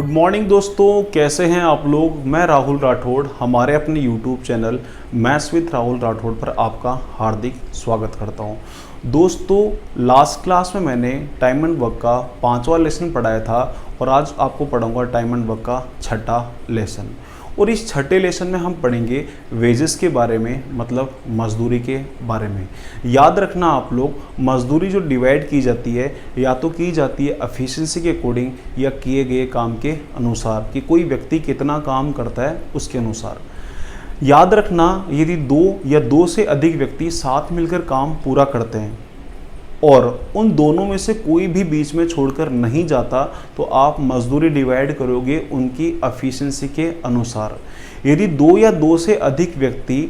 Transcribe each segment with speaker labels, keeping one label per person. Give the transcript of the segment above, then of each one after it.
Speaker 1: Morning दोस्तों, कैसे हैं आप लोग। मैं राहुल राठौड़ हमारे अपने YouTube channel maths with Rahul Rathore पर आपका हार्दिक स्वागत करता हूं। दोस्तों, लास्ट क्लास में मैंने टाइम एंड वर्क का 5वां लेसन पढ़ाया था और आज आपको पढ़ाऊंगा टाइम एंड वर्क का 6ठा लेसन। और इस छठे लेसन में हम पढ़ेंगे वेजेस के बारे में, मतलब मजदूरी के बारे में। याद रखना आप लोग, मजदूरी जो डिवाइड की जाती है या तो की जाती है एफिशिएंसी के अकॉर्डिंग या किए गए काम के अनुसार, कि कोई व्यक्ति कितना काम करता है उसके अनुसार। याद रखना, यदि दो या दो से अधिक व्यक्ति साथ मिलकर काम पूरा करते हैं और उन दोनों में से कोई भी बीच में छोड़कर नहीं जाता तो आप मजदूरी डिवाइड करोगे उनकी एफिशिएंसी के अनुसार। यदि दो या दो से अधिक व्यक्ति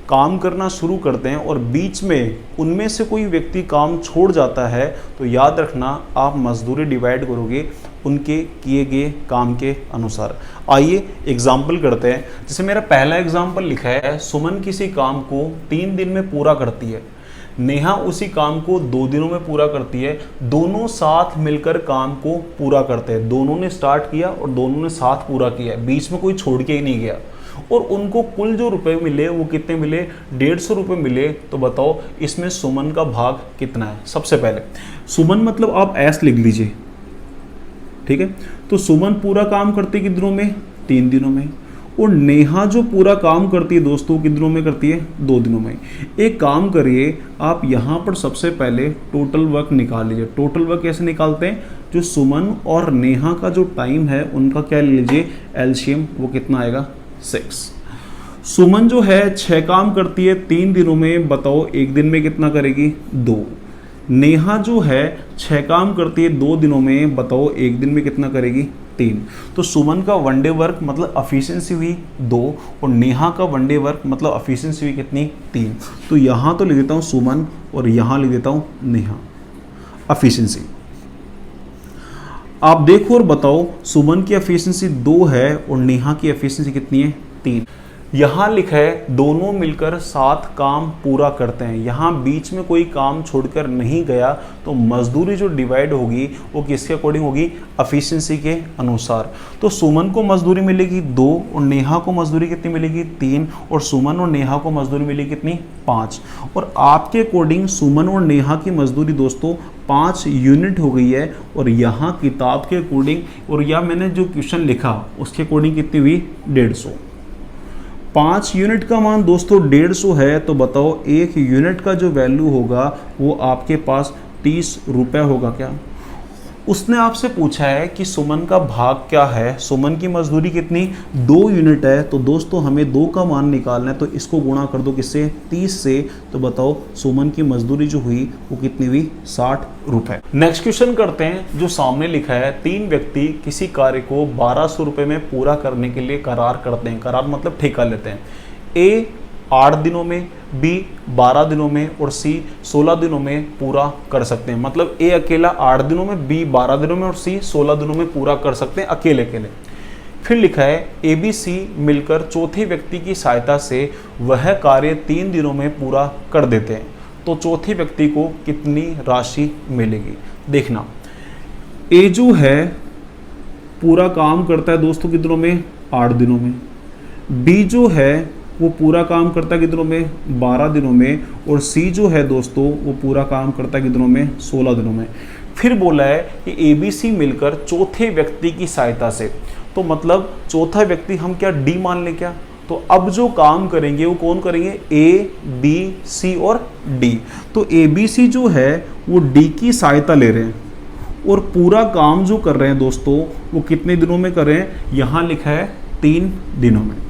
Speaker 1: काम करना शुरू करते हैं और बीच में उनमें से कोई व्यक्ति काम छोड़ जाता है तो याद रखना आप मजदूरी डिवाइड करोगे उनके किए गए काम के अनुसार। आइए एग्जाम्पल करते हैं। जैसे मेरा पहला एग्जाम्पल लिखा है, सुमन किसी काम को 3 दिन में पूरा करती है, नेहा उसी काम को 2 दिनों में पूरा करती है। दोनों साथ मिलकर काम को पूरा करते हैं। दोनों ने स्टार्ट किया और दोनों ने साथ पूरा किया, बीच में कोई छोड़ के ही नहीं गया। और उनको कुल जो रुपए मिले वो कितने मिले, 150 रुपये मिले। तो बताओ इसमें सुमन का भाग कितना है। सबसे पहले सुमन मतलब आप एस लिख लीजिए, ठीक है। तो सुमन पूरा काम करती है कितने दिनों में, 3 दिनों में। और नेहा जो पूरा काम करती है दोस्तों कितने दिनों में करती है, 2 दिनों में। एक काम करिए, आप यहाँ पर सबसे पहले टोटल वर्क निकाल लीजिए। टोटल वर्क कैसे निकालते हैं, जो सुमन और नेहा का जो टाइम है उनका क्या ले लीजिए, एलसीएम। वो कितना आएगा, 6। सुमन जो है 6 काम करती है 3 दिनों में, बताओ एक दिन में कितना करेगी, 2। नेहा जो है 6 काम करती है 2 दिनों में, बताओ एक दिन में कितना करेगी, 3। तो सुमन का वन डे वर्क मतलब एफिशिएंसी हुई 2 और नेहा का वन डे वर्क मतलब एफिशिएंसी हुई कितनी, 3। तो यहाँ तो लिख देता हूँ सुमन और यहाँ लिख देता हूँ नेहा एफिशिएंसी। आप देखो और बताओ, सुमन की एफिशिएंसी 2 है और नेहा की एफिशिएंसी कितनी है, 3। यहाँ लिखा है दोनों मिलकर साथ काम पूरा करते हैं। यहाँ बीच में कोई काम छोड़कर नहीं गया तो मजदूरी जो डिवाइड होगी वो किसके अकॉर्डिंग होगी, एफिशिएंसी के अनुसार। तो सुमन को मजदूरी मिलेगी 2 और नेहा को मजदूरी कितनी मिलेगी, 3। और सुमन और नेहा को मजदूरी मिलेगी कितनी, 5। और आपके अकॉर्डिंग सुमन और नेहा की मजदूरी दोस्तों 5 यूनिट हो गई है। और यहाँ किताब के अकॉर्डिंग और या मैंने जो क्वेश्चन लिखा उसके अकॉर्डिंग कितनी हुई, 150। 5 यूनिट का मान दोस्तों 150 है। तो बताओ एक यूनिट का जो वैल्यू होगा वो आपके पास 30 रुपये होगा क्या। उसने आपसे पूछा है कि सुमन का भाग क्या है, सुमन की मजदूरी कितनी, 2 यूनिट है। तो दोस्तों हमें 2 का मान निकालना है, तो इसको गुणा कर दो किससे, 30 से। तो बताओ सुमन की मजदूरी जो हुई वो कितनी हुई, 60 रुपये। नेक्स्ट क्वेश्चन करते हैं। जो सामने लिखा है, 3 व्यक्ति किसी कार्य को 1200 रुपये में पूरा करने के लिए करार करते हैं। करार मतलब ठेका लेते हैं। ए 8 दिनों में, बी 12 दिनों में और सी 16 दिनों में पूरा कर सकते हैं। मतलब ए अकेला 8 दिनों में, बी 12 दिनों में और सी 16 दिनों में पूरा कर सकते हैं अकेले अकेले। फिर लिखा है ए बी सी मिलकर चौथे व्यक्ति की सहायता से वह कार्य 3 दिनों में पूरा कर देते हैं। तो चौथे व्यक्ति को कितनी राशि मिलेगी। देखना, ए जो है पूरा काम करता है दोस्तों कितने दिनों में, 8 दिनों में। बी जो है वो पूरा काम करता है कितने दिनों में, 12 दिनों में। और सी जो है दोस्तों वो पूरा काम करता है कितने दिनों में, 16 दिनों में। फिर बोला है कि ए बी सी मिलकर चौथे व्यक्ति की सहायता से, तो मतलब चौथा व्यक्ति हम क्या डी मान लें क्या। तो अब जो काम करेंगे वो कौन करेंगे, ए बी सी और डी। तो ए बी सी जो है वो डी की सहायता ले रहे हैं और पूरा काम जो कर रहे हैं दोस्तों वो कितने दिनों में कर रहे हैं, यहाँ लिखा है 3 दिनों में।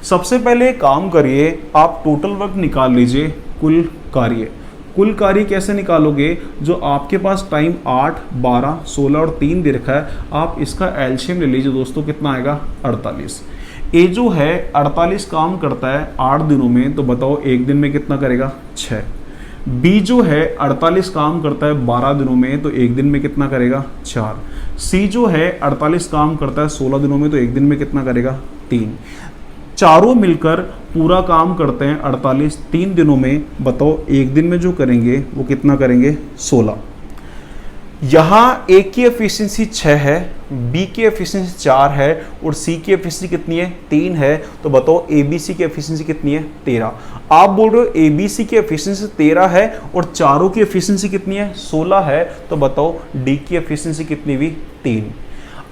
Speaker 1: सबसे पहले काम करिए, आप टोटल वर्क निकाल लीजिए, कुल कार्य। कुल कार्य कैसे निकालोगे, जो आपके पास टाइम 8, 12, 16 और 3 दे रखा है, आप इसका एलसीएम ले लीजिए दोस्तों, कितना आएगा, 48। ए जो है 48 काम करता है 8 दिनों में, तो बताओ एक दिन में कितना करेगा, 6। बी जो है 48 काम करता है 12 दिनों में, तो एक दिन में कितना करेगा, 4। सी जो है 48 काम करता है 16 दिनों में, तो एक दिन में कितना करेगा, 3। चारों मिलकर पूरा काम करते हैं 48 3 दिनों में। बताओ एक दिन में जो करेंगे वो कितना करेंगे, 16। यहाँ ए की एफिशिएंसी 6 है बी की एफिशिएंसी 4 है और सी की एफिशिएंसी कितनी है 3 है, तो बताओ ए बी सी की एफिशिएंसी कितनी है 13। आप बोल रहे हो ए बी सी की एफिशिएंसी 13 है और चारों की एफिशिएंसी कितनी है 16 है, तो बताओ डी की एफिशिएंसी कितनी हुई 3।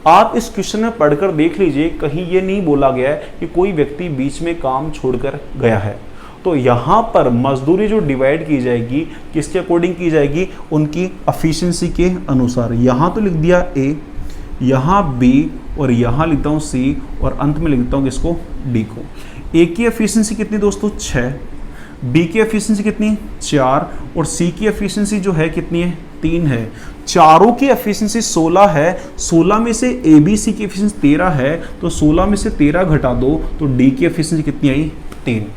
Speaker 1: आप इस क्वेश्चन में पढ़कर देख लीजिए, कहीं ये नहीं बोला गया है कि कोई व्यक्ति बीच में काम छोड़कर गया है। तो यहाँ पर मजदूरी जो डिवाइड की जाएगी किसके अकॉर्डिंग की जाएगी, उनकी एफिशिएंसी के अनुसार। यहाँ तो लिख दिया ए, यहाँ बी और यहाँ लिखता हूँ सी और अंत में लिखता हूँ किसको डी को। ए की एफिशिएंसी कितनी दोस्तों 6, बी की एफिशिएंसी कितनी 4 और सी की एफिशिएंसी जो है कितनी है 3 है। चारों की एफिशिएंसी 16 है, 16 में से ए बी सी की एफिशिएंसी 13 है, तो 16 में से 13 घटा दो तो डी की एफिशिएंसी कितनी आई 3।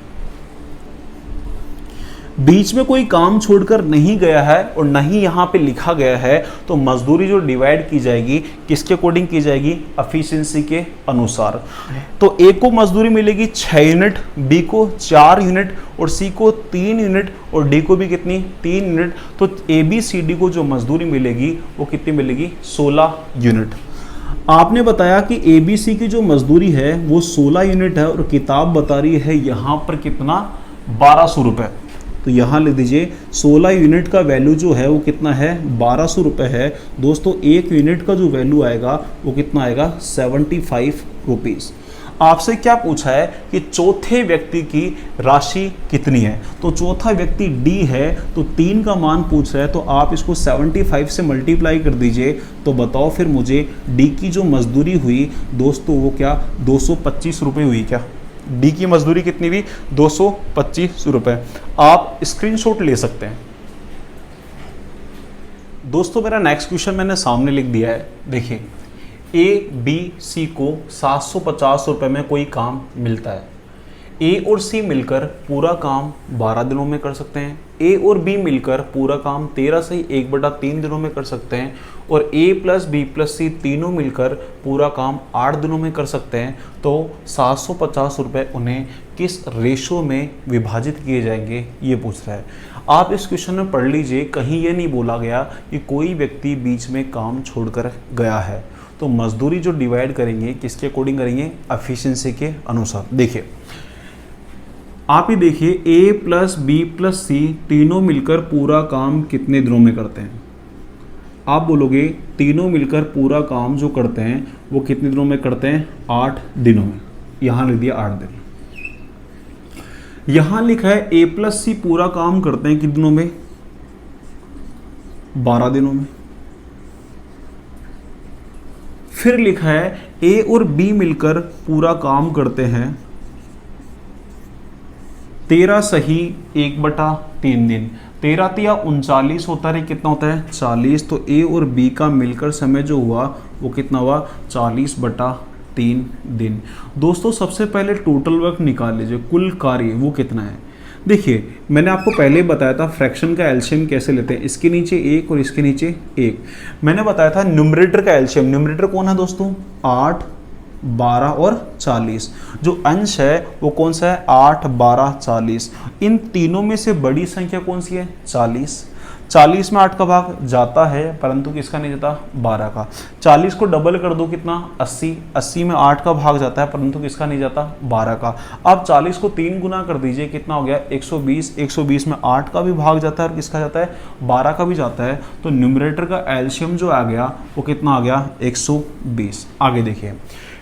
Speaker 1: बीच में कोई काम छोड़कर नहीं गया है और नहीं यहाँ पे लिखा गया है, तो मजदूरी जो डिवाइड की जाएगी किसके अकॉर्डिंग की जाएगी, एफिशिएंसी के अनुसार। तो ए को मजदूरी मिलेगी 6 यूनिट, बी को 4 यूनिट और सी को 3 यूनिट और डी को भी कितनी 3 यूनिट। तो ए बी सी डी को जो मजदूरी मिलेगी वो कितनी मिलेगी 16 यूनिट। आपने बताया कि ए बी सी की जो मजदूरी है वो 16 यूनिट है और किताब बता रही है यहाँ पर कितना 1200 रुपये। तो यहाँ लिख दीजिए 16 यूनिट का वैल्यू जो है वो कितना है 1200 रुपये है। दोस्तों एक यूनिट का जो वैल्यू आएगा वो कितना आएगा 75 रुपीज़। आपसे क्या पूछा है कि चौथे व्यक्ति की राशि कितनी है, तो चौथा व्यक्ति डी है, तो 3 का मान पूछ रहा है, तो आप इसको 75 से मल्टीप्लाई कर दीजिए। तो बताओ फिर मुझे डी की जो मजदूरी हुई दोस्तों वो क्या 225 रुपये हुई क्या, डी की मजदूरी कितनी हुई 225 रुपये। आप स्क्रीनशॉट ले सकते हैं। दोस्तों मेरा नेक्स्ट क्वेश्चन मैंने सामने लिख दिया है। देखिए ए बी सी को 750 रुपये में कोई काम मिलता है। ए और सी मिलकर पूरा काम 12 दिनों में कर सकते हैं। ए और बी मिलकर पूरा काम 13 से 1/3 दिनों में कर सकते हैं और ए प्लस बी प्लस सी तीनों मिलकर पूरा काम 8 दिनों में कर सकते हैं। तो 750 रुपये उन्हें किस रेशो में विभाजित किए जाएंगे ये पूछ रहा है। आप इस क्वेश्चन में पढ़ लीजिए, कहीं ये नहीं बोला गया कि कोई व्यक्ति बीच में काम छोड़कर गया है। तो मजदूरी जो डिवाइड करेंगे किसके अकॉर्डिंग करेंगे, एफिशिएंसी के अनुसार। देखिए आप ही देखिए ए प्लस बी प्लस सी तीनों मिलकर पूरा काम कितने दिनों में करते हैं। आप बोलोगे तीनों मिलकर पूरा काम जो करते हैं वो कितने दिनों में करते हैं 8 दिनों में। यहाँ लिख दिया 8 दिन। यहाँ लिखा है ए प्लस सी पूरा काम करते हैं कितने दिनों में 12 दिनों में। फिर लिखा है ए और बी मिलकर पूरा काम करते हैं 13 सही 1/3 दिन। 13 तिया 39 होता है, कितना होता है 40। तो ए और बी का मिलकर समय जो हुआ वो कितना हुआ 40/3 दिन। दोस्तों सबसे पहले टोटल वर्क निकाल लीजिए, कुल कार्य वो कितना है। देखिए मैंने आपको पहले बताया था फ्रैक्शन का एलसीएम कैसे लेते हैं, इसके नीचे 1 और इसके नीचे 1। मैंने बताया था न्यूमरेटर का एलसीएम, न्यूमरेटर कौन है दोस्तों 8, 12 और 40। जो अंश है वो कौन सा है 8, 12, 40। इन तीनों में से बड़ी संख्या कौन सी है 40। 40 में 8 का भाग जाता है परंतु किसका नहीं जाता 12 का। 40 को डबल कर दो कितना 80। 80 में 8 का भाग जाता है परंतु किसका नहीं जाता 12 का। अब 40 को 3 गुना कर दीजिए, कितना हो गया 120। 120 में 8 का भी भाग जाता है और किसका जाता है 12 का भी जाता है। तो न्यूमरेटर का एलसीएम जो आ गया वो कितना आ गया 120। आगे देखिए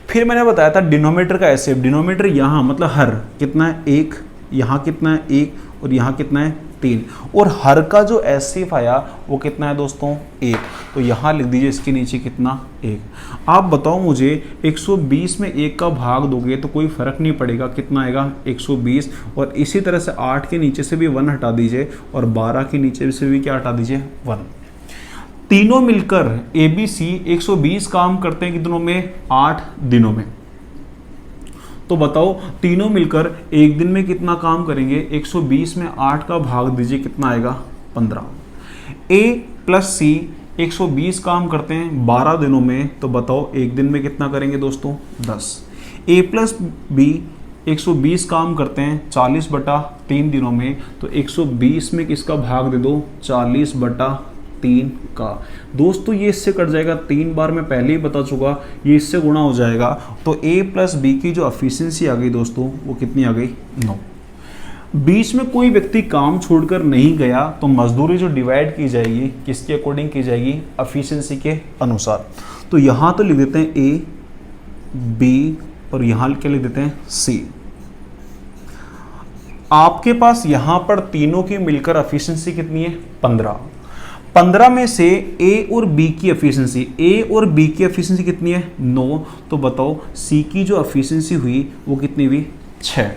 Speaker 1: फिर मैंने बताया था डिनोमीटर का एलसीएम। डिनोमीटर यहाँ मतलब हर कितना है 1, यहाँ कितना है 1 और यहाँ कितना है 3 और हर का जो एलसीएम आया वो कितना है दोस्तों 1। तो यहाँ लिख दीजिए इसके नीचे कितना 1। आप बताओ मुझे 120 में 1 का भाग दोगे तो कोई फर्क नहीं पड़ेगा, कितना आएगा 120। और इसी तरह से 8 के नीचे से भी 1 हटा दीजिए और 12 के नीचे से भी क्या हटा दीजिए 1। तीनों मिलकर ए बी सी 120 काम करते हैं कितनों में 8 दिनों में। तो बताओ तीनों मिलकर एक दिन में कितना काम करेंगे। 120 में 8 का भाग दीजिए, कितना आएगा 15। ए प्लस सी 120 काम करते हैं 12 दिनों में, तो बताओ एक दिन में कितना करेंगे दोस्तों 10। ए प्लस बी 120 काम करते हैं 40/3 दिनों में, तो 120 में किसका भाग दे दो 40/3। 3 का। दोस्तों ये इससे कट जाएगा, 3 बार मैं पहले ही बता चुका, ये इससे गुणा हो जाएगा। तो A प्लस बी की जो एफिशिएंसी आ गई दोस्तों वो कितनी आ गई, 9। बीच में कोई व्यक्ति काम छोड़कर नहीं गया तो मजदूरी जो डिवाइड की जाएगी किसके अकॉर्डिंग की जाएगी, एफिशिएंसी के अनुसार। तो यहाँ तो लिख देते हैं A, B और यहाँ क्या लिख देते हैं C। आपके पास यहाँ पर तीनों की मिलकर एफिशिएंसी कितनी है, 15। 15 में से A और B की एफिशिएंसी, A और B की एफिशिएंसी कितनी है, 9। तो बताओ C की जो एफिशिएंसी हुई वो कितनी हुई, 6।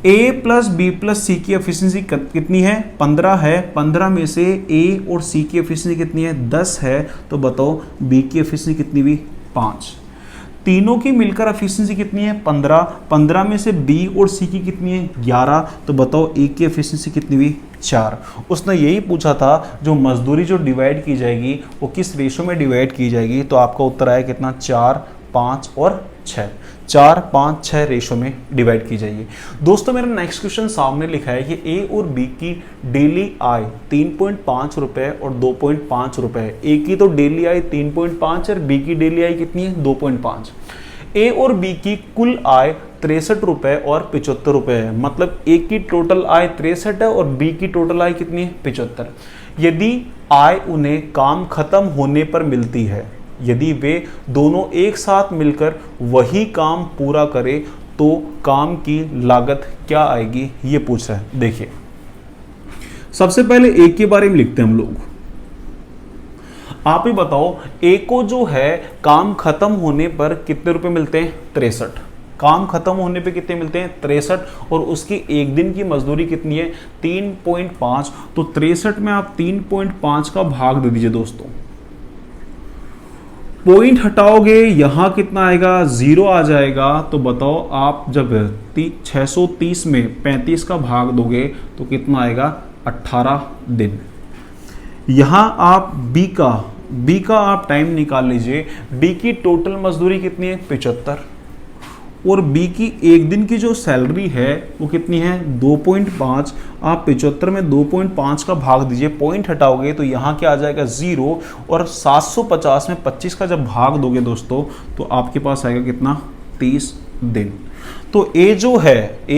Speaker 1: A प्लस बी प्लस सी की एफिशिएंसी कितनी है, 15 है। 15 में से A और C की एफिशिएंसी कितनी है, 10 है। तो बताओ B की एफिशिएंसी कितनी हुई, 5। तीनों की मिलकर एफिशिएंसी कितनी है, 15। 15 में से B और C की कितनी है, 11। तो बताओ A की एफिशिएंसी कितनी हुई, 4। उसने यही पूछा था जो मजदूरी जो डिवाइड की जाएगी वो किस रेशो में डिवाइड की जाएगी। तो आपका उत्तर आया कितना, 4, 5 और 6। 4, 5, 6 रेशो में डिवाइड की जाएगी। दोस्तों मेरा नेक्स्ट क्वेश्चन सामने लिखा है कि A और B की डेली आय 3.5 रुपए और 2.5 रुपए है। A की तो डेली आय 3.5 और B की डेली आय कितनी है, 2.5। A और B की कुल आय 63 रुपए और 75 रुपए है। मतलब A की टोटल आय 63 है और B की टोटल आय कितनी है, 75। यदि आय उन्हें काम खत्म होने पर मिलती है, यदि वे दोनों एक साथ मिलकर वही काम पूरा करें तो काम की लागत क्या आएगी, ये पूछ रहा है। देखिए सबसे पहले A के बारे में लिखते हैं हम लोग। आप ही बताओ A को जो है काम खत्म होने पर कितने रुपए मिलते हैं, 63। काम खत्म होने पे कितने मिलते हैं, 63। और उसकी एक दिन की मजदूरी कितनी है, 3.5। तो 63 में आप 3.5 का भाग दे दीजिए दोस्तों। पॉइंट हटाओगे यहां कितना आएगा, 0 आ जाएगा। तो बताओ आप जब 630 में 35 का भाग दोगे तो कितना आएगा, 18 दिन। यहां आप B का आप टाइम निकाल लीजिए। B की टोटल मजदूरी कितनी है, 75। और B की एक दिन की जो सैलरी है वो कितनी है, 2.5। आप 75 में 2.5 का भाग दीजिए, पॉइंट हटाओगे तो यहाँ क्या आ जाएगा, 0। और 750 में 25 का जब भाग दोगे दोस्तों तो आपके पास आएगा कितना, 30 दिन। तो A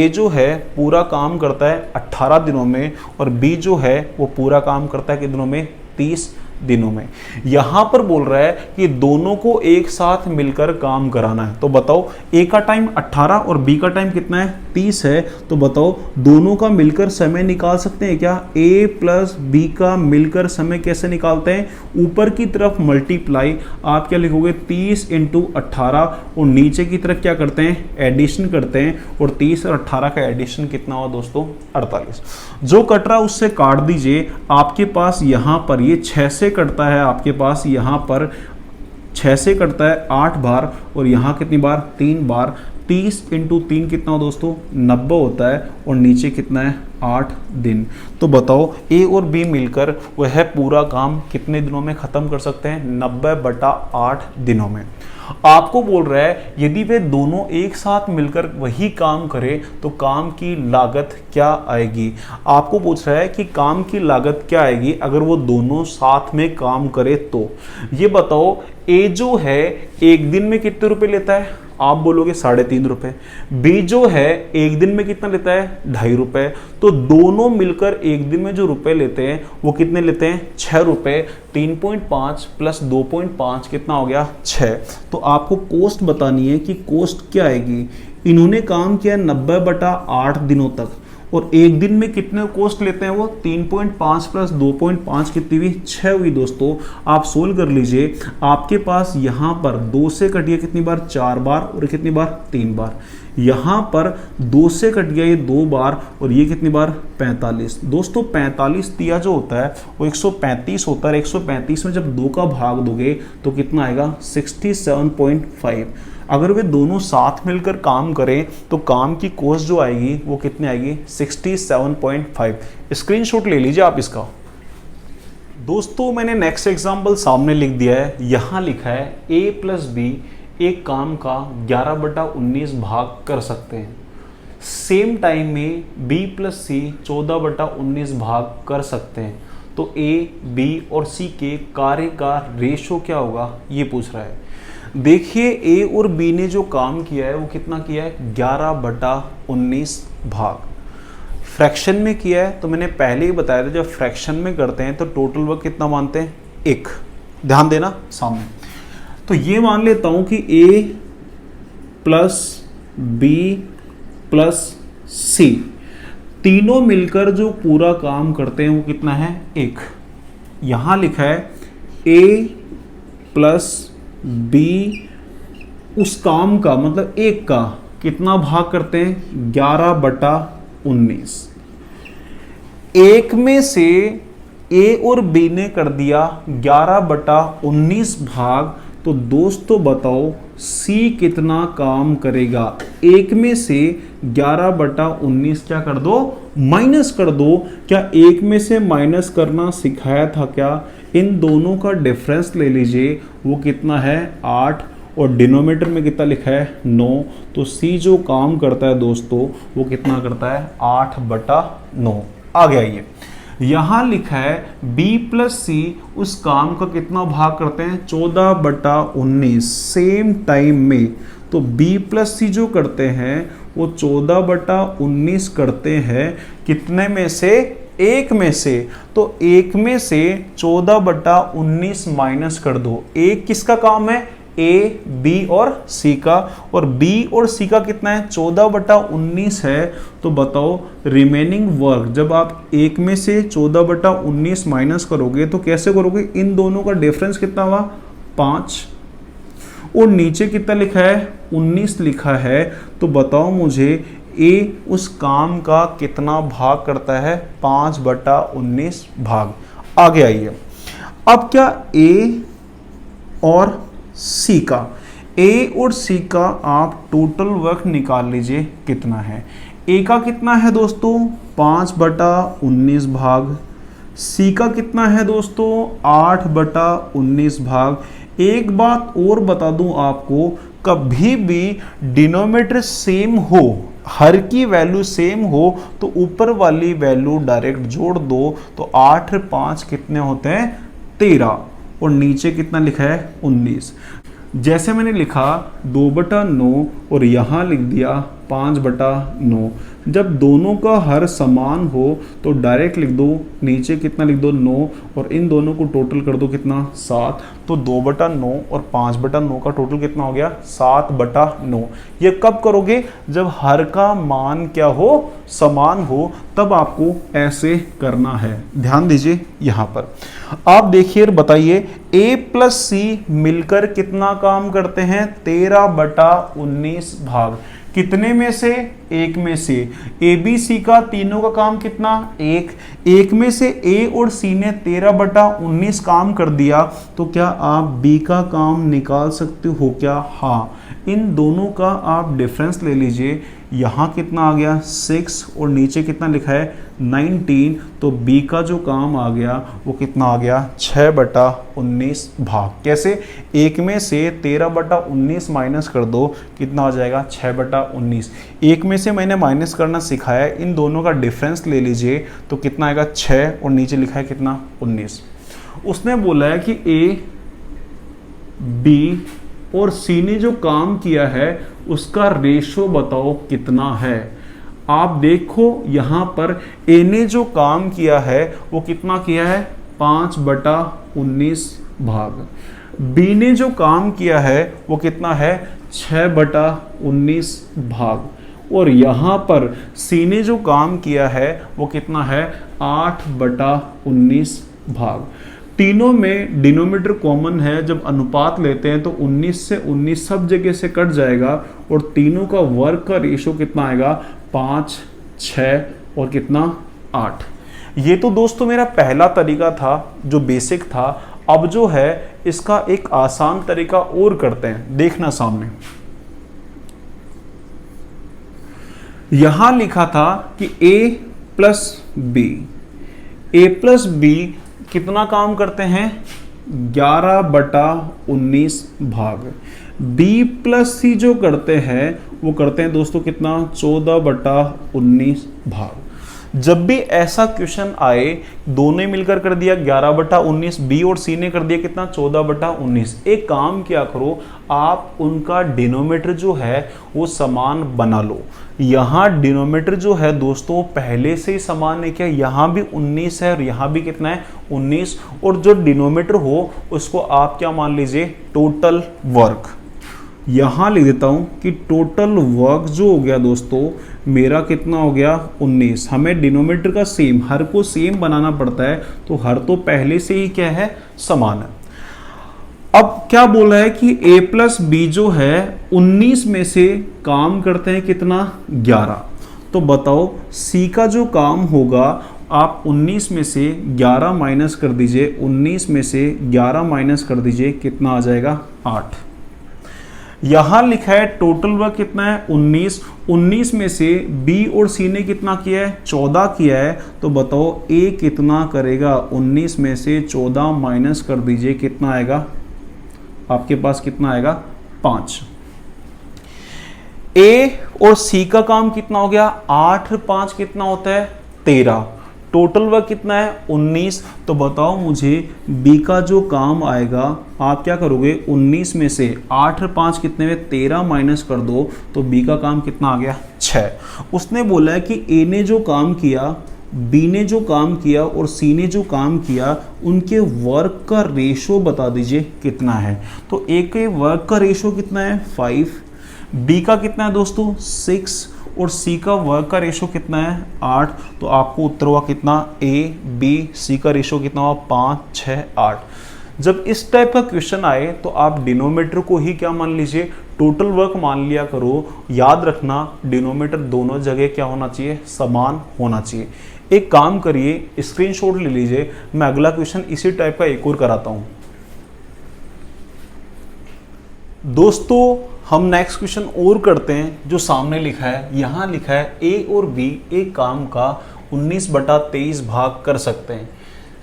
Speaker 1: जो है पूरा काम करता है 18 दिनों में और B जो है वो पूरा काम करता है कितने दिनों में, 30 दिनों में। यहां पर बोल रहा है कि दोनों को एक साथ मिलकर काम कराना है। तो बताओ A का टाइम 18 और B का टाइम कितना है, 30 है। तो बताओ दोनों का मिलकर समय निकाल सकते हैं क्या, A प्लस B का मिलकर समय कैसे निकालते हैं, ऊपर की तरफ मल्टीप्लाई, आप क्या लिखोगे, 30 × 18 और नीचे की तरफ क्या करते हैं, एडिशन करते हैं। और 30 और 18 का एडिशन कितना हुआ दोस्तों, 48। जो कट रहा है उससे काट दीजिए। आपके पास यहां पर ये 6 से कटता है, आपके पास यहां पर 6 से कटता है 8 बार और यहां कितनी बार, 3 बार। 30 × 3 कितना हो दोस्तों, 90 होता है। और नीचे कितना है, 8 दिन। तो बताओ A और B मिलकर वह पूरा काम कितने दिनों में खत्म कर सकते हैं, 90/8 दिनों में। आपको बोल रहा है यदि वे दोनों एक साथ मिलकर वही काम करें तो काम की लागत क्या आएगी। आपको पूछ रहा है कि काम की लागत क्या आएगी अगर वो दोनों साथ में काम करे तो। ये बताओ A जो है एक दिन में कितने रुपए लेता है, आप बोलोगे 3.5 रुपए। B जो है एक दिन में कितना लेता है, 2.5 रुपए। तो दोनों मिलकर एक दिन में जो रुपए लेते हैं वो कितने लेते हैं, 6 रुपए। 3.5 + 2.5 कितना हो गया, 6। तो आपको कोस्ट बतानी है कि कोस्ट क्या आएगी। इन्होंने काम किया 90/8 दिनों तक और एक दिन में कितने कोस्ट लेते हैं वो, 3.5 + 2.5 कितनी हुई, 6 हुई दोस्तों। आप सोल्व कर लीजिए। आपके पास यहाँ पर 2 से कटिए कितनी बार, 4 बार। और कितनी बार, 3 बार। यहाँ पर 2 से कट गया ये 2 बार और ये कितनी बार, 45। दोस्तों 45 तिया जो होता है वो 135 होता है। 135 में जब 2 का भाग दोगे तो कितना आएगा, 67.5। अगर वे दोनों साथ मिलकर काम करें तो काम की कॉस्ट जो आएगी वो कितनी आएगी, 67.5। स्क्रीनशॉट ले लीजिए आप इसका। दोस्तों मैंने नेक्स्ट एग्जांपल सामने लिख दिया है। यहाँ लिखा है A + B एक काम का 11/19 भाग कर सकते हैं। सेम टाइम में B + C 14/19 भाग कर सकते हैं। तो ए, बी और सी के कार्य का रेशो क्या होगा ये पूछ रहा है। देखिए ए और बी ने जो काम किया है वो कितना किया है, 11/19 भाग। फ्रैक्शन में किया है तो मैंने पहले ही बताया था जब फ्रैक्शन में करते हैं तो टोटल वर्क कितना मानते हैं, 1। ध्यान देना सामने। तो ये मान लेता हूं कि ए प्लस बी प्लस सी तीनों मिलकर जो पूरा काम करते हैं वो कितना है, 1। यहां लिखा है ए प्लस बी उस काम का मतलब 1 का कितना भाग करते हैं, 11/19। 1 में से ए और बी ने कर दिया 11/19 भाग, तो दोस्तों बताओ सी कितना काम करेगा। 1 में से 11/19 क्या कर दो, माइनस कर दो। क्या 1 में से माइनस करना सिखाया था क्या? इन दोनों का डिफरेंस ले लीजिए, वो कितना है 8 और डिनोमिनेटर में कितना लिखा है 9। तो सी जो काम करता है दोस्तों वो कितना करता है 8/9। आ गया ये। यहां लिखा है b प्लस सी उस काम का कितना भाग करते हैं 14/19 सेम टाइम में। तो b प्लस सी जो करते हैं वो 14/19 करते हैं कितने में से, 1 में से। तो 1 में से 14/19 माइनस कर दो। 1 किसका काम है, ए, बी और सी का, और बी और सी का कितना है 14/19 है। तो बताओ रिमेनिंग वर्क जब आप 1 में से 14/19 माइनस करोगे तो कैसे करोगे, इन दोनों का डिफरेंस कितना हुआ 5 और नीचे कितना लिखा है 19 लिखा है। तो बताओ मुझे ए उस काम का कितना भाग करता है 5/19 भाग। आगे आइए, अब क्या ए और सी का, ए और सी का आप टोटल वर्क निकाल लीजिए कितना है। ए का कितना है दोस्तों 5/19 भाग, सी का कितना है दोस्तों 8/19 भाग। एक बात और बता दूं आपको, कभी भी डिनोमिनेटर सेम हो, हर की वैल्यू सेम हो तो ऊपर वाली वैल्यू डायरेक्ट जोड़ दो। तो 8 और 5 कितने होते हैं 13 और नीचे कितना लिखा है 19। जैसे मैंने लिखा 2/9 और यहाँ लिख दिया 5/9। जब दोनों का हर समान हो तो डायरेक्ट लिख दो, नीचे कितना लिख दो 9 और इन दोनों को टोटल कर दो कितना 7। तो 2/9 और 5/9 का टोटल कितना हो गया 7/9। ये कब करोगे, जब हर का मान क्या हो समान हो, तब आपको ऐसे करना है। ध्यान दीजिए यहाँ पर आप देखिए बताइए a प्लस सी मिलकर कितना काम करते हैं 13/19 भाग। कितने में से, 1 में से। ए बी सी का तीनों का काम कितना 1 में से ए और सी ने 13/19 काम कर दिया। तो क्या आप बी का काम निकाल सकते हो क्या? हाँ, इन दोनों का आप डिफरेंस ले लीजिए। यहाँ कितना आ गया 6 और नीचे कितना लिखा है 19। तो बी का जो काम आ गया वो कितना आ गया 6/19 भाग। कैसे, 1 में से 13/19 माइनस कर दो, कितना आ जाएगा 6/19। 1 में से मैंने माइनस करना सिखाया, इन दोनों का डिफरेंस ले लीजिए तो कितना आएगा 6 और नीचे लिखा है कितना 19। उसने बोला है कि ए, बी और सी ने जो काम किया है उसका रेशो बताओ कितना है। आप देखो यहाँ पर ए ने जो काम किया है वो कितना किया है 5/19 भाग, बी ने जो काम किया है वो कितना है 6/19 भाग, और यहाँ पर सी ने जो काम किया है वो कितना है 8/19 भाग। तीनों में डिनोमिनेटर कॉमन है, जब अनुपात लेते हैं तो 19 से 19 सब जगह से कट जाएगा और तीनों का वर्क का रेशो कितना आएगा 5, 6 और कितना 8। ये तो दोस्तों मेरा पहला तरीका था जो बेसिक था। अब जो है इसका एक आसान तरीका और करते हैं, देखना सामने। यहां लिखा था कि a प्लस बी कितना काम करते हैं 11/19 भाग। b प्लस सी जो करते हैं वो करते हैं दोस्तों कितना 14/19 भाग। जब भी ऐसा क्वेश्चन आए, दोनों ने मिलकर कर दिया 11/19, बी और सी ने कर दिया कितना 14/19, एक काम क्या करो, आप उनका डिनोमिनेटर जो है वो समान बना लो। यहाँ डिनोमिनेटर जो है दोस्तों पहले से ही समान है क्या, यहाँ भी 19 है और यहाँ भी कितना है 19, और जो डिनोमिनेटर हो उसको आप क्या मान लीजिए, टोटल वर्क। यहाँ लिख देता हूँ कि टोटल वर्क जो हो गया दोस्तों मेरा कितना हो गया 19। हमें डिनोमिनेटर का सेम, हर को सेम बनाना पड़ता है, तो हर तो पहले से ही क्या है, समान है। अब क्या बोला है कि a प्लस बी जो है 19 में से काम करते हैं कितना 11, तो बताओ c का जो काम होगा, आप 19 में से 11 माइनस कर दीजिए, 19 में से 11 माइनस कर दीजिए, कितना आ जाएगा 8। यहां लिखा है टोटल वर्क कितना है 19, 19 में से बी और सी ने कितना किया है 14 किया है, तो बताओ ए कितना करेगा, 19 में से 14 माइनस कर दीजिए, कितना आएगा आपके पास, कितना आएगा 5। ए और सी का काम कितना हो गया 8 5 कितना होता है 13, टोटल वर्क कितना है 19, तो बताओ मुझे बी का जो काम आएगा, आप क्या करोगे 19 में से 8 5 कितने में 13 माइनस कर दो, तो बी का काम कितना आ गया 6। उसने बोला है कि ए ने जो काम किया, बी ने जो काम किया और सी ने जो काम किया, उनके वर्क का रेशो बता दीजिए कितना है। तो ए के वर्क का रेशो कितना है 5, बी का कितना है दोस्तों 6 और सी का वर्क का रेशो कितना है 8, तो आपको उत्तर हुआ कितना, ए बी सी का रेशो कितना हुआ 5 6 8। जब इस टाइप का क्वेश्चन आए तो आप डिनोमिनेटर को ही क्या मान लीजिए, टोटल वर्क मान लिया करो। याद रखना डिनोमिनेटर दोनों जगह क्या होना चाहिए, समान होना चाहिए। एक काम करिए, स्क्रीनशॉट ले लीजिए, मैं अगला क्वेश्चन इसी टाइप का एक और कराता हूं। दोस्तों हम नेक्स्ट क्वेश्चन और करते हैं, जो सामने लिखा है, यहां लिखा है ए और बी एक काम का 19/23 भाग कर सकते हैं।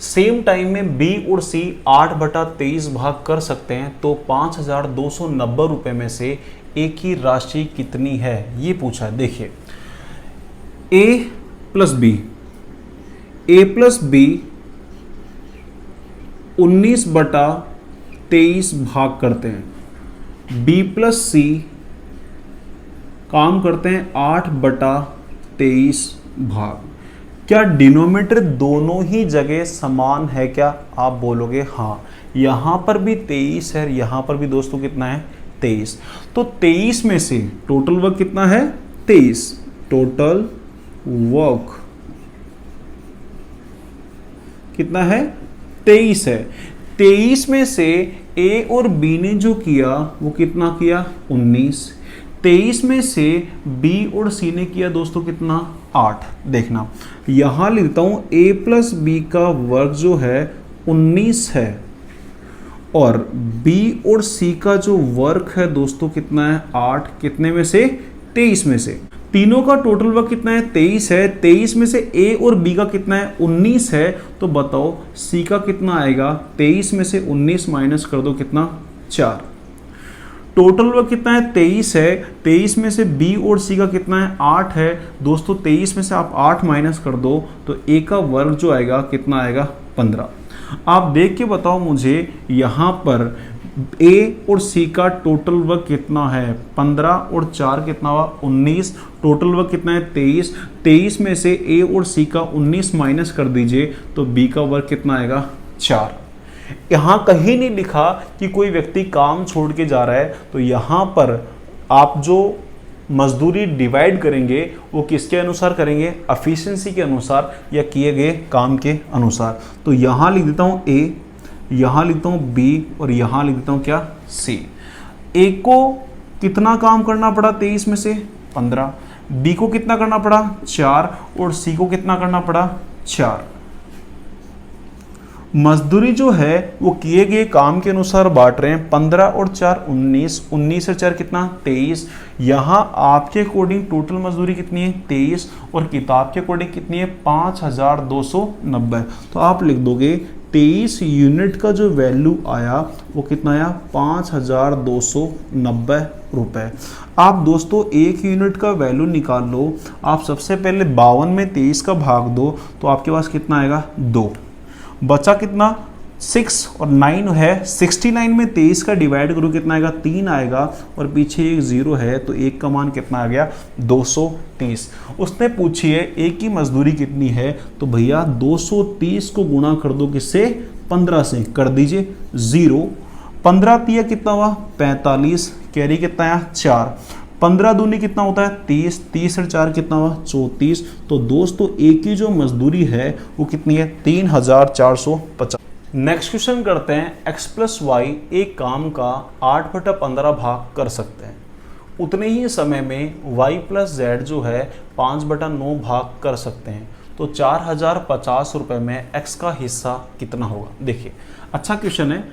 Speaker 1: सेम टाइम में बी और सी 8/23 भाग कर सकते हैं, तो 5290 रुपए में से ए की राशि कितनी है, ये पूछा है। देखिए ए प्लस बी 19/23 भाग करते हैं, बी प्लस सी काम करते हैं 8/23 भाग। क्या डिनोमिनेटर दोनों ही जगह समान है क्या, आप बोलोगे हाँ। यहां पर भी 23 है, यहां पर भी दोस्तों कितना है 23, तो 23 में से टोटल वर्क कितना है 23, टोटल वर्क कितना है 23 है। 23 में से ए और बी ने जो किया वो कितना किया 19, 23 में से बी और सी ने किया दोस्तों कितना 8। देखना यहां लिखता हूं ए प्लस बी का वर्ग जो है 19 है, और बी और सी का जो वर्क है दोस्तों कितना है 8, कितने में से 23 में से। तीनों का टोटल वर्क कितना है 23 है, 23 में से ए और बी का कितना है 19 है, तो बताओ सी का कितना आएगा, 23 में से 19 माइनस कर दो, कितना 4। टोटल वर्क कितना है 23 है, 23 में से बी और सी का कितना है 8 है दोस्तों, 23 में से आप 8 माइनस कर दो तो ए का वर्ग जो आएगा कितना आएगा 15। आप देख के बताओ मुझे यहाँ पर ए और सी का टोटल वर्क कितना है 15 और 4 कितना हुआ 19, टोटल वर्क कितना है 23, 23 में से ए और सी का 19 माइनस कर दीजिए तो बी का वर्क कितना आएगा 4। यहाँ कहीं नहीं लिखा कि कोई व्यक्ति काम छोड़ के जा रहा है, तो यहाँ पर आप जो मजदूरी डिवाइड करेंगे वो किसके अनुसार करेंगे, एफिशिएंसी के अनुसार या किए गए काम के अनुसार। तो यहाँ लिख देता हूँ ए, यहाँ लिखता हूँ बी और यहाँ लिख देता हूँ क्या सी। ए को कितना काम करना पड़ा 23 में से 15, बी को कितना करना पड़ा 4 और सी को कितना करना पड़ा 4। मजदूरी जो है वो किए गए काम के अनुसार बांट रहे हैं, 15 और 4 19, 19 और 4 कितना 23। यहाँ आपके अकॉर्डिंग टोटल मजदूरी कितनी है 23 और किताब के अकॉर्डिंग कितनी है 5290। तो आप लिख दोगे 23 यूनिट का जो वैल्यू आया वो कितना आया 5290 रुपये। आप दोस्तों एक यूनिट का वैल्यू निकाल लो, आप सबसे पहले 52 में 23 का भाग दो तो आपके पास कितना आएगा 2, बचा कितना 6 और 9 है, 69 में 23 का डिवाइड करो कितना आएगा 3 आएगा, और पीछे एक 0 है तो एक का मान कितना आ गया 230। उसने पूछी है एक की मजदूरी कितनी है, तो भैया 230 को गुणा कर दो किससे 15 से, कर दीजिए 0, 15 तिया कितना हुआ 45, कैरी कितना आया 4, 15 दूनी कितना होता है 30, 30 और 4 कितना हुआ 34। तो दोस्तों एक की जो मजदूरी है वो कितनी है 3450। नेक्स्ट क्वेश्चन करते हैं x प्लस वाई एक काम का 8/15 भाग कर सकते हैं, उतने ही समय में y प्लस जेड जो है 5/9 भाग कर सकते हैं, तो 4050 रुपये में x का हिस्सा कितना होगा। देखिए अच्छा क्वेश्चन है,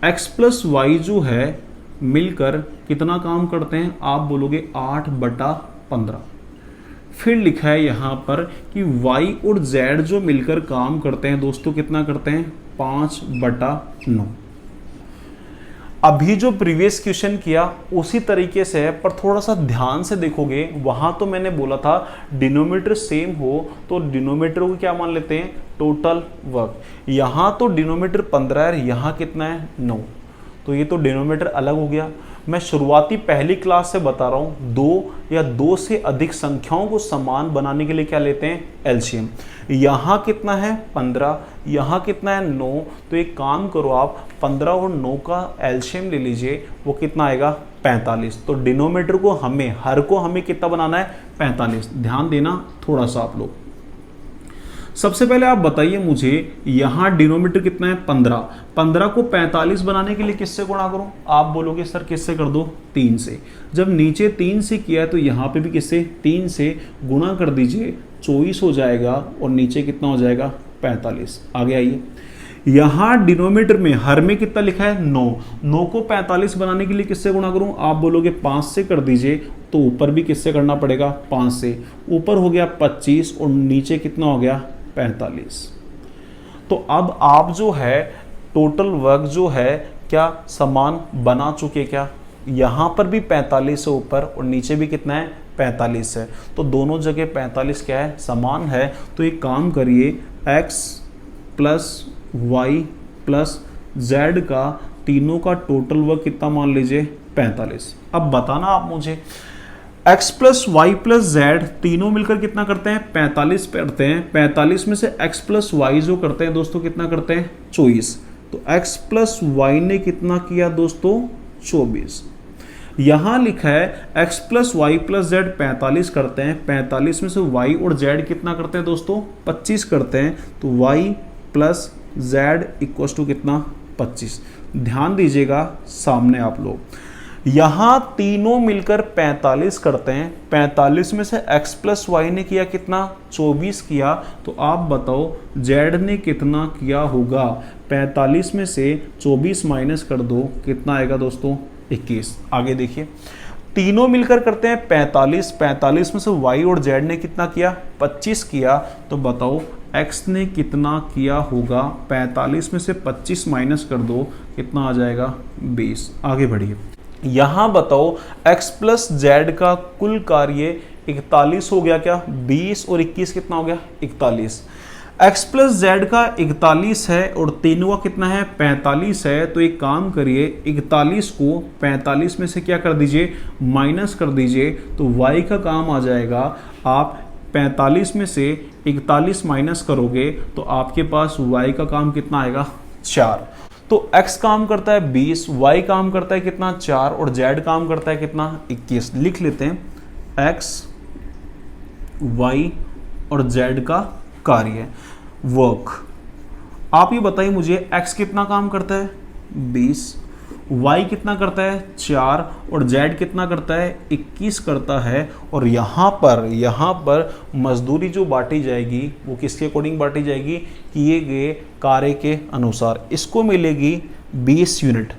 Speaker 1: x प्लस वाई जो है मिलकर कितना काम करते हैं, आप बोलोगे 8/15। फिर लिखा है यहाँ पर कि y और z जो मिलकर काम करते हैं दोस्तों कितना करते हैं 5/9। अभी जो प्रीवियस क्वेश्चन किया उसी तरीके से है, पर थोड़ा सा ध्यान से देखोगे वहां तो मैंने बोला था डिनोमिनेटर सेम हो तो डिनोमिनेटर को क्या मान लेते हैं टोटल वर्क। यहाँ तो डिनोमिनेटर 15 है, यहाँ कितना है 9, तो ये तो डिनोमिनेटर अलग हो गया। मैं शुरुआती पहली क्लास से बता रहा हूँ, 2 या 2 से अधिक संख्याओं को समान बनाने के लिए क्या लेते हैं एलसीएम। यहाँ कितना है 15, यहाँ कितना है 9, तो एक काम करो आप 15 और 9 का एलसीएम ले लीजिए, वो कितना आएगा 45। तो डिनोमिनेटर को हमें हर को हमें कितना बनाना है 45। ध्यान देना थोड़ा सा आप लोग। सबसे पहले आप बताइए मुझे यहाँ डिनोमिनेटर कितना है 15, 15 को 45 बनाने के लिए किससे गुणा करूं, आप बोलोगे सर किससे कर दो 3 से। जब नीचे 3 से किया है तो यहाँ पे भी किससे 3 से गुणा कर दीजिए, 24 हो जाएगा और नीचे कितना हो जाएगा 45। आगे आइए, यहाँ डिनोमिनेटर में हर में कितना लिखा है 9, 9 को 45 बनाने के लिए किससे गुणा करूं, आप बोलोगे 5 से कर दीजिए, तो ऊपर भी किससे करना पड़ेगा 5 से। ऊपर हो गया 25 और नीचे कितना हो गया 45। तो अब आप जो है टोटल वर्क जो है क्या समान बना चुके क्या, यहाँ पर भी 45 है ऊपर और नीचे भी कितना है 45 है, तो दोनों जगह 45 क्या है समान है। तो एक काम करिए x plus Y plus Z का तीनों का टोटल वर्क कितना मान लीजिए 45। अब बताना आप मुझे x plus Y plus Z तीनों मिलकर कितना करते हैं 45 करते हैं, 45 में से x प्लस वाई जो करते हैं दोस्तों कितना करते हैं 24, तो x प्लस वाई ने कितना किया दोस्तों 24। यहां लिखा है x plus Y plus Z 45 करते हैं, 45 में से y और z कितना करते हैं दोस्तों 25 करते हैं, तो y plus Z equal to कितना 25। ध्यान दीजिएगा सामने आप लोग, यहाँ तीनों मिलकर 45 करते हैं, 45 में से x प्लस वाई ने किया कितना 24 किया, तो आप बताओ z ने कितना किया होगा। 45 में से 24 माइनस कर दो कितना आएगा दोस्तों 21। आगे देखिए तीनों मिलकर करते हैं 45, 45 में से y और z ने कितना किया 25 किया, तो बताओ x ने कितना किया होगा। 45 में से 25 माइनस कर दो कितना आ जाएगा 20। आगे बढ़िए, यहाँ बताओ x प्लस जेड का कुल कार्य 41 हो गया क्या, 20 और 21 कितना हो गया 41। x प्लस जेड का 41 है और तीनों का कितना है 45 है, तो एक काम करिए 41 को 45 में से क्या कर दीजिए माइनस कर दीजिए, तो y का काम आ जाएगा। आप 45 में से 41 माइनस करोगे तो आपके पास y का काम कितना आएगा 4। तो x काम करता है 20, y काम करता है कितना 4 और z काम करता है कितना 21। लिख लेते हैं x y और z का कार्य वर्क। आप ये बताइए मुझे x कितना काम करता है 20, y कितना करता है 4 और z कितना करता है 21 करता है। और यहाँ पर मजदूरी जो बांटी जाएगी वो किसके अकॉर्डिंग बांटी जाएगी, किए गए कार्य के अनुसार। इसको मिलेगी 20 यूनिट,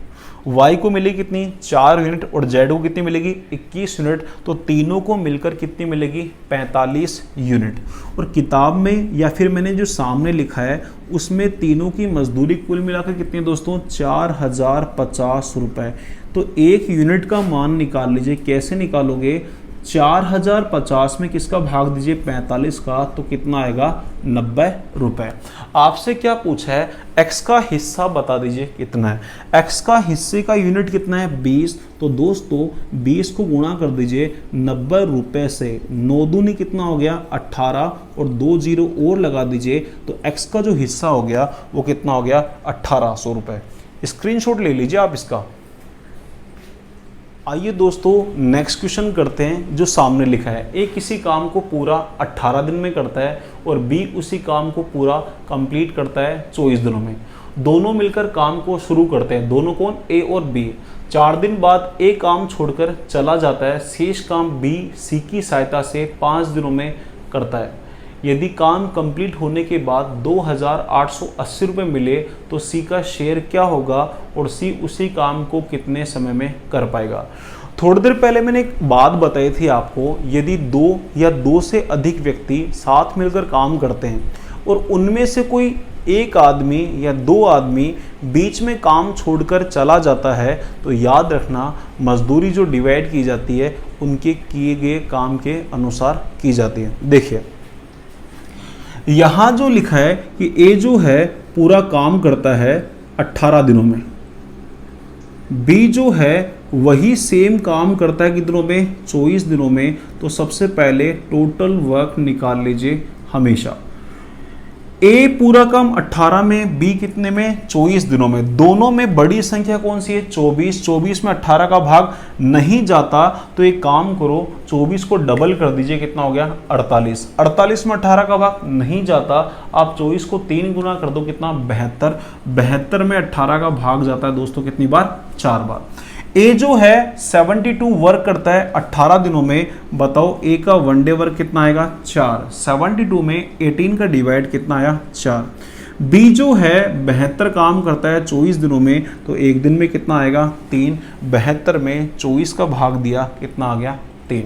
Speaker 1: y को मिलेगी कितनी 4 यूनिट और z को कितनी मिलेगी 21 यूनिट। तो तीनों को मिलकर कितनी मिलेगी 45 यूनिट। और किताब में या फिर मैंने जो सामने लिखा है उसमें तीनों की मजदूरी कुल मिलाकर कितनी है दोस्तों 4050 रुपये। तो एक यूनिट का मान निकाल लीजिए। कैसे निकालोगे 4050 में किसका भाग दीजिए 45 का, तो कितना आएगा 90 रुपए। आपसे क्या पूछा है x का हिस्सा बता दीजिए कितना है। x का हिस्से का यूनिट कितना है 20। तो दोस्तों 20 को गुणा कर दीजिए 90 रुपए से। 9 दूनी कितना हो गया 18 और 2 जीरो और लगा दीजिए तो x का जो हिस्सा हो गया वो कितना हो गया 1800 रुपए। स्क्रीनशॉट ले लीजिए आप इसका। आइए दोस्तों नेक्स्ट क्वेश्चन करते हैं जो सामने लिखा है। ए किसी काम को पूरा 18 दिन में करता है और बी उसी काम को पूरा कंप्लीट करता है 24 दिनों में। दोनों मिलकर काम को शुरू करते हैं। दोनों कौन ए और बी। 4 दिन बाद ए काम छोड़कर चला जाता है। शेष काम बी सी की सहायता से 5 दिनों में करता है। यदि काम कंप्लीट होने के बाद 2880 रुपये मिले तो सी का शेयर क्या होगा और सी उसी काम को कितने समय में कर पाएगा। थोड़ी देर पहले मैंने एक बात बताई थी आपको, यदि 2 या 2 से अधिक व्यक्ति साथ मिलकर काम करते हैं और उनमें से कोई एक आदमी या 2 आदमी बीच में काम छोड़कर चला जाता है तो याद रखना मजदूरी जो डिवाइड की जाती है उनके किए गए काम के अनुसार की जाती है। देखिए यहाँ जो लिखा है कि ए जो है पूरा काम करता है 18 दिनों में, बी जो है वही सेम काम करता है कितनों में 24 दिनों में। तो सबसे पहले टोटल वर्क निकाल लीजिए हमेशा। ए पूरा काम 18 में, बी कितने में 24 दिनों में। दोनों में बड़ी संख्या कौन सी है 24। 24 में 18 का भाग नहीं जाता तो एक काम करो 24 को डबल कर दीजिए, कितना हो गया 48। 48 में 18 का भाग नहीं जाता, आप 24 को 3 गुना कर दो, कितना 72। 72 में 18 का भाग जाता है दोस्तों कितनी बार 4 बार। ए जो है 72 वर्क करता है 18 दिनों में। बताओ ए का वन डे वर्क कितना आएगा 4। 72 में 18 का डिवाइड कितना आया 4। बी जो है 72 काम करता है 24 दिनों में तो एक दिन में कितना आएगा 3। 72 में 24 का भाग दिया कितना आ गया 3।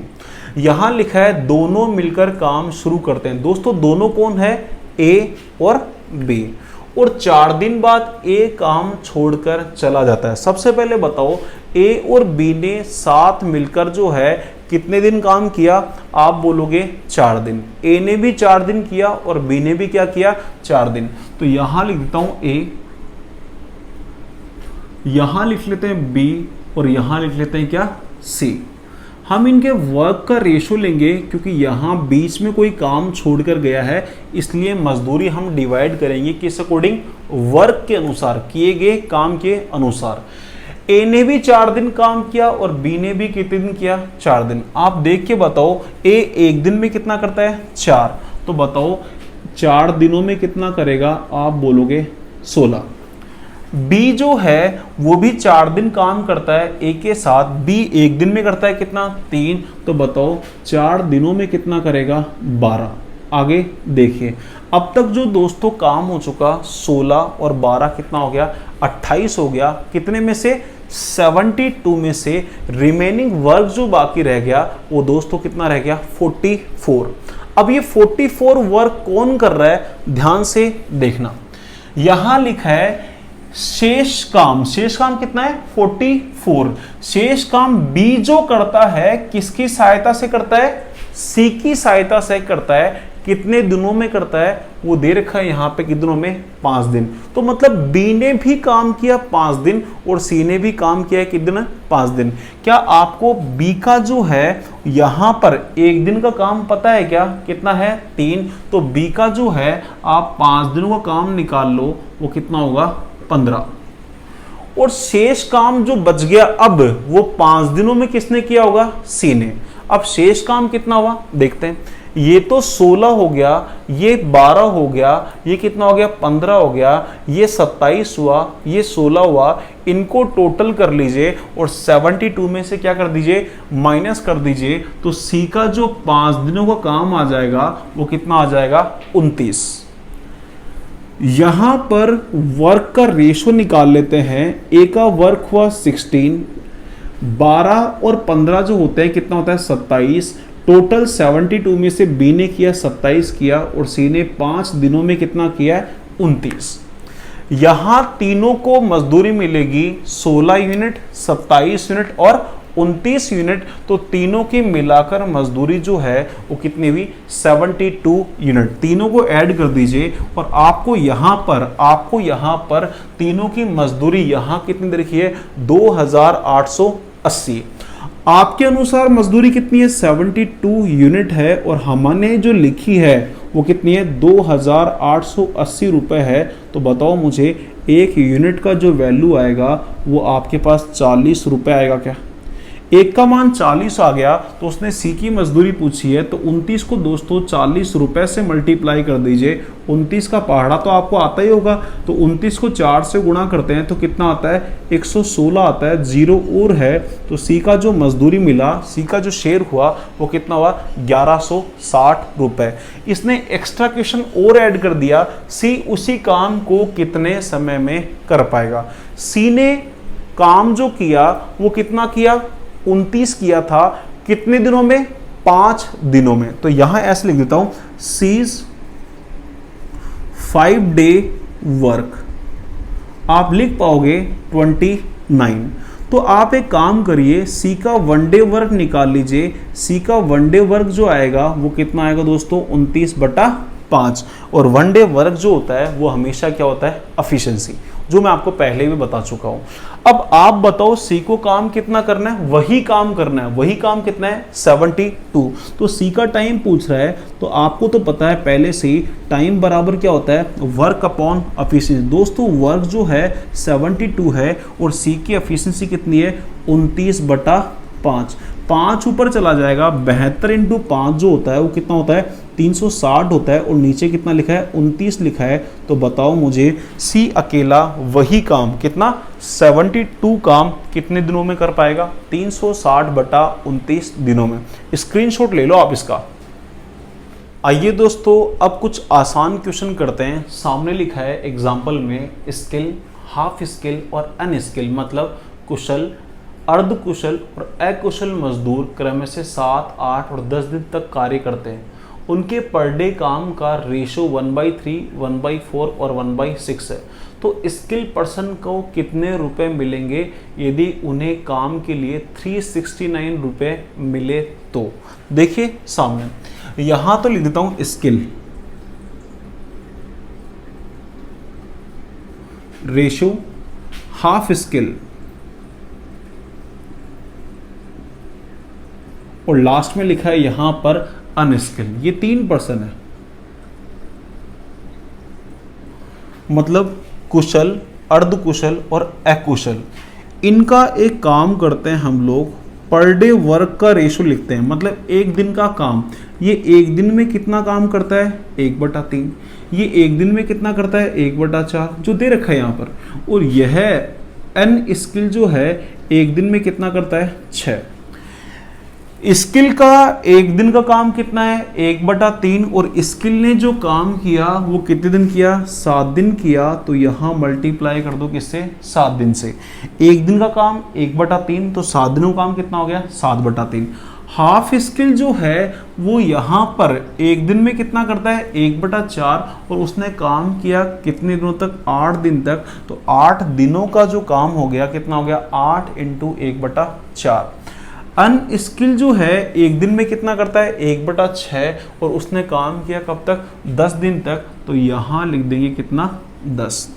Speaker 1: यहां लिखा है दोनों मिलकर काम शुरू करते हैं। दोस्तों दोनों कौन है ए और बी। और 4 दिन बाद ए काम छोड़कर चला जाता है। सबसे पहले बताओ ए और बी ने साथ मिलकर जो है कितने दिन काम किया, आप बोलोगे 4 दिन। ए ने भी 4 दिन किया और बी ने भी क्या किया 4 दिन। तो यहां लिख देता हूं ए, यहां लिख लेते हैं बी और यहां लिख लेते हैं क्या सी। हम इनके वर्क का रेशो लेंगे क्योंकि यहाँ बीच में कोई काम छोड़कर गया है, इसलिए मजदूरी हम डिवाइड करेंगे किस अकॉर्डिंग वर्क के अनुसार, किए गए काम के अनुसार। ए ने भी 4 दिन काम किया और बी ने भी कितने दिन किया 4 दिन। आप देख के बताओ ए एक दिन में कितना करता है 4। तो बताओ 4 दिनों में कितना करेगा, आप बोलोगे 16। बी जो है वो भी 4 दिन काम करता है ए के साथ। बी एक दिन में करता है कितना 3। तो बताओ 4 दिनों में कितना करेगा 12। आगे देखिए अब तक जो दोस्तों काम हो चुका 16 और 12 कितना हो गया 28 हो गया। कितने में से 72 में से रिमेनिंग वर्क जो बाकी रह गया वो दोस्तों कितना रह गया 44। अब ये 44 वर्क कौन कर रहा है ध्यान से देखना। यहां लिखा है शेष काम कितना है 44। शेष काम बी जो करता है किसकी सहायता से करता है सी की सहायता से करता है। कितने दिनों में करता है वो दे रखा है यहाँ पे कितने दिनों में 5 दिन। तो मतलब बी ने भी काम किया 5 दिन और सी ने भी काम किया है कितने दिन 5 दिन। क्या आपको बी का जो है यहाँ पर एक दिन का काम पता है क्या कितना है 3। तो बी का जो है आप 5 दिनों का काम निकाल लो वो कितना होगा 15। और शेष काम जो बच गया अब वो 5 दिनों में किसने किया होगा सी ने। अब शेष काम कितना हुआ देखते हैं। ये तो 16 हो गया, ये 12 हो गया, ये कितना हो गया 15 हो गया, ये 27 हुआ, ये 16 हुआ। इनको टोटल कर लीजिए और 72 में से क्या कर दीजिए माइनस कर दीजिए। तो सी का जो 5 दिनों का काम आ जाएगा वो कितना आ जाएगा 29। यहां पर वर्क का रेशो निकाल लेते हैं। ए का वर्क हुआ 16, 12 और 15 जो होते हैं कितना होता है 27। टोटल 72 में से बी ने किया 27 किया और सी ने 5 दिनों में कितना किया है 29। यहां तीनों को मजदूरी मिलेगी 16 यूनिट, 27 यूनिट और 29 यूनिट। तो तीनों की मिलाकर मजदूरी जो है वो कितनी हुई 72 यूनिट। तीनों को ऐड कर दीजिए और आपको यहां पर तीनों की मजदूरी यहां कितनी दे रखी है 2880। आपके अनुसार मजदूरी कितनी है 72 यूनिट है और हमने जो लिखी है वो कितनी है 2880 रुपए है। तो बताओ मुझे एक यूनिट का जो वैल्यू आएगा वो आपके पास 40 रुपए आएगा क्या? एक का मान 40 आ गया तो उसने सी की मजदूरी पूछी है, तो 29 को दोस्तों 40 रुपए से मल्टीप्लाई कर दीजिए। 29 का पहाड़ा तो आपको आता ही होगा, तो 29 को 4 से गुणा करते हैं तो कितना आता है 116 आता है, जीरो और है। तो सी का जो मजदूरी मिला, सी का जो शेयर हुआ वो कितना हुआ 1160 रुपए। इसने एक्स्ट्रा क्वेश्चन और ऐड कर दिया, सी उसी काम को कितने समय में कर पाएगा। सी ने काम जो किया वो कितना किया 29 किया था, कितने दिनों में 5 दिनों में। तो यहां ऐसे लिख देता हूं सीज 5 डे वर्क, आप लिख पाओगे 29। तो आप एक काम करिए, सी का 1 डे वर्क निकाल लीजिए। सी का 1 डे वर्क जो आएगा वो कितना आएगा दोस्तों 29/5। और 1 डे वर्क जो होता है वो हमेशा क्या होता है एफिशिएंसी, जो मैं आपको पहले भी बता चुका हूं। अब आप बताओ सी को काम कितना करना है, वही काम करना है, वही काम कितना है 72। तो सी का टाइम पूछ रहा है, तो आपको तो पता है पहले से टाइम बराबर क्या होता है वर्क अपॉन एफिशिएंसी। दोस्तों वर्क जो है 72 है और सी की एफिशिएंसी कितनी है 29/5। 5 ऊपर चला जाएगा, 72 × 5 जो होता है वो कितना होता है 360 होता है और नीचे कितना लिखा है 29 लिखा है। तो बताओ मुझे सी अकेला वही काम कितना 72 काम कितने दिनों में कर पाएगा 360/29 दिनों में। स्क्रीनशॉट ले लो आप इसका। आइए दोस्तों अब कुछ आसान क्वेश्चन करते हैं। सामने लिखा है एग्जाम्पल में स्किल, हाफ स्किल और अनस्किल, मतलब कुशल, अर्धकुशल और अकुशल मजदूर क्रम से 7, 8 और 10 दिन तक कार्य करते हैं। उनके पर डे काम का रेशो 1/3, 1/4 और 1/6 है। तो स्किल पर्सन को कितने रुपए मिलेंगे यदि उन्हें काम के लिए 369 रुपए मिले? तो देखिए सामने यहां तो लिख देता हूं स्किल रेशो, हाफ स्किल और लास्ट में लिखा है यहां पर अनस्किल। ये 3 पर्सन है, मतलब कुशल, अर्धकुशल और अकुशल। इनका एक काम करते हैं हम लोग, पर डे वर्क का रेशो लिखते हैं, मतलब एक दिन का काम। ये एक दिन में कितना काम करता है 1/3। ये एक दिन में कितना करता है 1/4 जो दे रखा है यहाँ पर। और यह अनस्किल जो है एक दिन में कितना करता है 6। स्किल का एक दिन का काम कितना है 1/3 और स्किल ने जो काम किया वो कितने दिन किया 7 दिन किया। तो यहां मल्टीप्लाई कर दो किससे 7 दिन से। एक दिन का काम 1/3 तो 7 दिनों का काम कितना हो गया 7/3। हाफ स्किल जो है वो यहां पर एक दिन में कितना करता है 1/4 और उसने काम किया कितने दिनों तक 8 दिन तक। तो 8 दिनों का जो काम हो गया कितना हो गया 8 × 1/4। अनस्किल जो है एक दिन में कितना करता है 1/6 और उसने काम किया कब तक 10 दिन तक। तो यहां लिख देंगे कितना 10।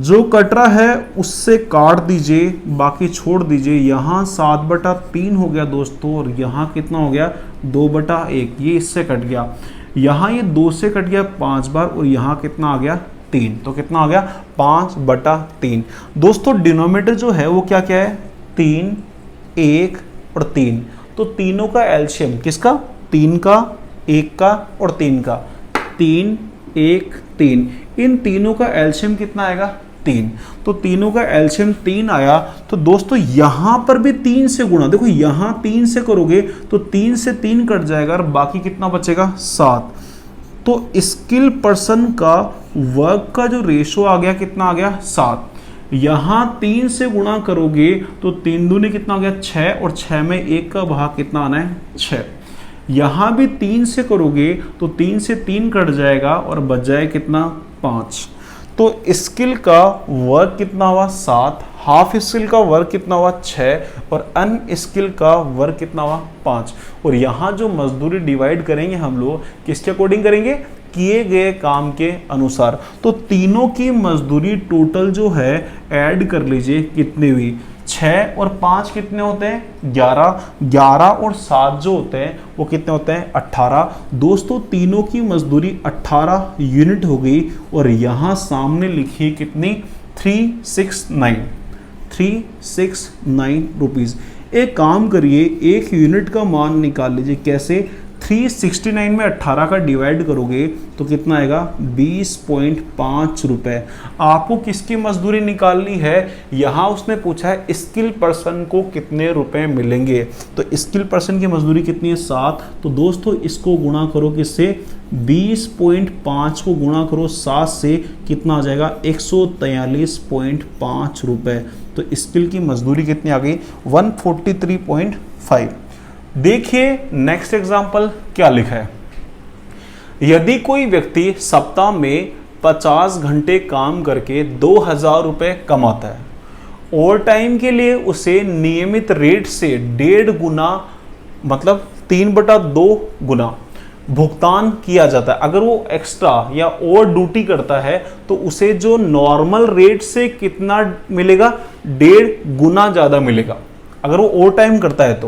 Speaker 1: जो कट रहा है उससे काट दीजिए, बाकी छोड़ दीजिए। यहाँ 7/3 हो गया दोस्तों और यहाँ कितना हो गया 2/1, ये इससे कट गया। यहाँ ये 2 से कट गया 5 बार और यहाँ कितना आ गया 3। तो कितना आ गया 5/3। दोस्तों डिनोमिनेटर जो है वो क्या क्या है 3, 1 और 3। तो तीनों का एलसीएम किसका 3 का, 1 का और 3 का, 3, 1, 3। इन तीनों का एलसीएम कितना आएगा 3। तो तीनों का एलसीएम 3 आया। तो दोस्तों यहां पर भी 3 से गुणा, देखो यहां 3 से करोगे तो 3 से 3 कट जाएगा और बाकी कितना बचेगा 7। तो स्किल पर्सन का वर्क का जो रेशो आ गया कितना आ गया 7। यहाँ 3 से गुणा करोगे तो 3 दूनी कितना हो गया 6 और 6 में 1 का भाग कितना आना है 6। यहाँ भी 3 से करोगे तो 3 से 3 कट जाएगा और बच जाए कितना 5। तो स्किल का वर्क कितना हुआ 7, हाफ स्किल का वर्क कितना हुआ 6 और अनस्किल का वर्क कितना हुआ 5। और यहाँ जो मजदूरी डिवाइड करेंगे हम लोग किसके अकॉर्डिंग करेंगे, किए गए काम के अनुसार। तो तीनों की मजदूरी टोटल जो है ऐड कर लीजिए कितनी हुई, 6 और 5 कितने होते हैं 11, 11 और 7 जो होते हैं वो कितने होते हैं 18। दोस्तों तीनों की मजदूरी 18 यूनिट हो गई और यहाँ सामने लिखिए कितनी 369 रुपीज़। एक काम करिए, एक यूनिट का मान निकाल लीजिए। कैसे, 369 में 18 का डिवाइड करोगे तो कितना आएगा 20.5 रुपए। आपको किसकी मजदूरी निकालनी है, यहाँ उसने पूछा है स्किल पर्सन को कितने रुपए मिलेंगे। तो स्किल पर्सन की मजदूरी कितनी है 7। तो दोस्तों इसको गुणा करो किससे, 20.5 को गुणा करो 7 से, कितना आ जाएगा 143.5 रुपए। तो स्किल की मजदूरी कितनी आ गई 143.5। देखिए नेक्स्ट एग्जांपल क्या लिखा है। यदि कोई व्यक्ति सप्ताह में 50 घंटे काम करके 2000 रुपए कमाता है, ओवर टाइम के लिए उसे नियमित रेट से 1.5 गुना मतलब 3/2 गुना भुगतान किया जाता है। अगर वो एक्स्ट्रा या ओवर ड्यूटी करता है तो उसे जो नॉर्मल रेट से कितना मिलेगा 1.5 गुना ज़्यादा मिलेगा अगर वो ओवर टाइम करता है।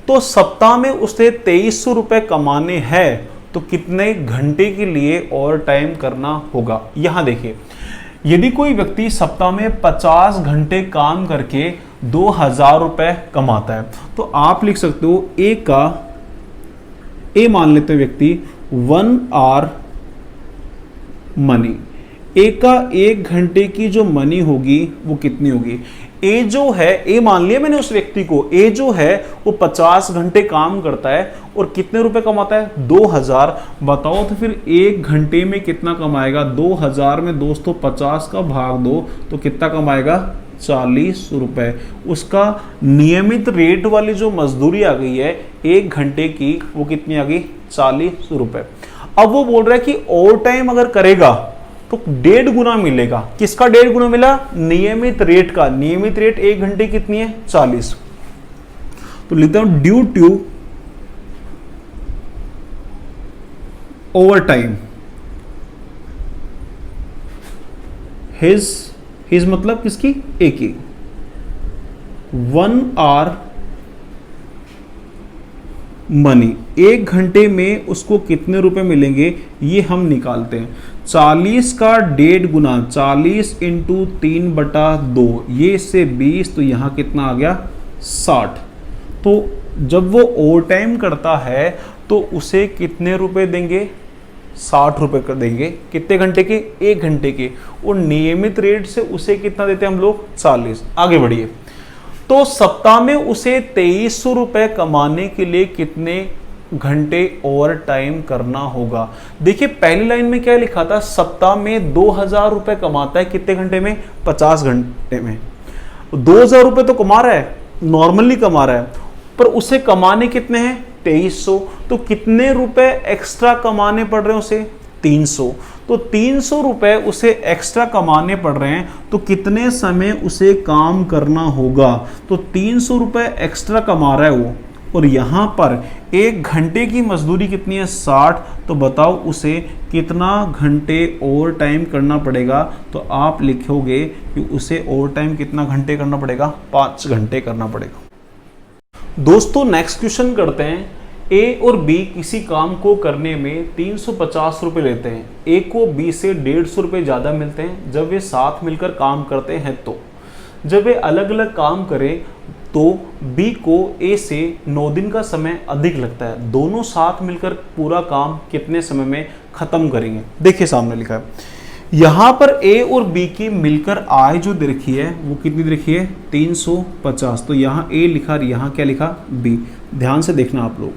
Speaker 1: तो सप्ताह में उसे 2300 रुपये कमाने हैं तो कितने घंटे के लिए ओवर टाइम करना होगा। यहाँ देखिए, यदि कोई व्यक्ति सप्ताह में 50 घंटे काम करके 2000 रुपये कमाता है तो आप लिख सकते हो ए मान लेते हैं व्यक्ति 1 आवर मनी। ए का 1 घंटे की जो मनी होगी वो कितनी होगी। ए जो है, ए मान लिया मैंने उस व्यक्ति को, ए जो है वो 50 घंटे काम करता है और कितने रुपए कमाता है 2000। बताओ तो फिर 1 घंटे में कितना कमाएगा। 2000 में दोस्तों 50 का भाग दो तो कितना कमाएगा 40 रुपए। उसका नियमित रेट वाली जो मजदूरी आ गई है 1 घंटे की वो कितनी आ गई 40 रुपए। अब वो बोल रहा है कि ओवर टाइम अगर करेगा तो 1.5 गुना मिलेगा। किसका 1.5 गुना मिला, नियमित रेट का। नियमित रेट 1 घंटे कितनी है 40। तो लिखता हूं due to overtime his मतलब किसकी, ए की 1 आवर मनी, 1 घंटे में उसको कितने रुपए मिलेंगे ये हम निकालते हैं। 40 का 1.5 गुना 40 इंटू 3/2, ये इससे 20 तो यहाँ कितना आ गया 60। तो जब वो ओवर टाइम करता है तो उसे कितने रुपए देंगे 60 रुपए कर देंगे। कितने घंटे के, 1 घंटे के। और नियमित रेट से उसे कितना देते हैं हम लोग 40। आगे बढ़िए, तो सप्ताह में उसे 2300 रुपए कमाने के लिए कितने घंटे ओवर टाइम करना होगा। देखिए पहली लाइन में क्या लिखा था, सप्ताह में 2000 रुपए कमाता है, कितने घंटे में 50 घंटे में। 2000 रुपए तो कमा रहा है, नॉर्मली कमा रहा है, पर उसे कमाने कितने हैं 2300। तो कितने रुपए एक्स्ट्रा कमाने पड़ रहे हैं उसे 300। तो 300 रुपए उसे एक्स्ट्रा कमाने पड़ रहे हैं तो कितने समय उसे काम करना होगा। तो 300 रुपए एक्स्ट्रा कमा रहा है वो, और यहाँ पर 1 घंटे की मजदूरी कितनी है 60। तो बताओ उसे कितना घंटे ओवर टाइम करना पड़ेगा। तो आप लिखोगे कि उसे ओवर टाइम कितना घंटे करना पड़ेगा 5 घंटे करना पड़ेगा। दोस्तों नेक्स्ट क्वेश्चन करते हैं। ए और बी किसी काम को करने में 350 रुपये लेते हैं। ए को बी से 150 रुपये ज़्यादा मिलते हैं जब वे साथ मिलकर काम करते हैं। तो जब वे अलग अलग काम करें तो बी को ए से 9 दिन का समय अधिक लगता है। दोनों साथ मिलकर पूरा काम कितने समय में ख़त्म करेंगे। देखिए सामने लिखा है, यहाँ पर ए और बी की मिलकर आय जो दे रखी है वो कितनी दे रखी है 350। तो यहाँ ए लिखा और यहाँ क्या लिखा बी। ध्यान से देखना आप लोग,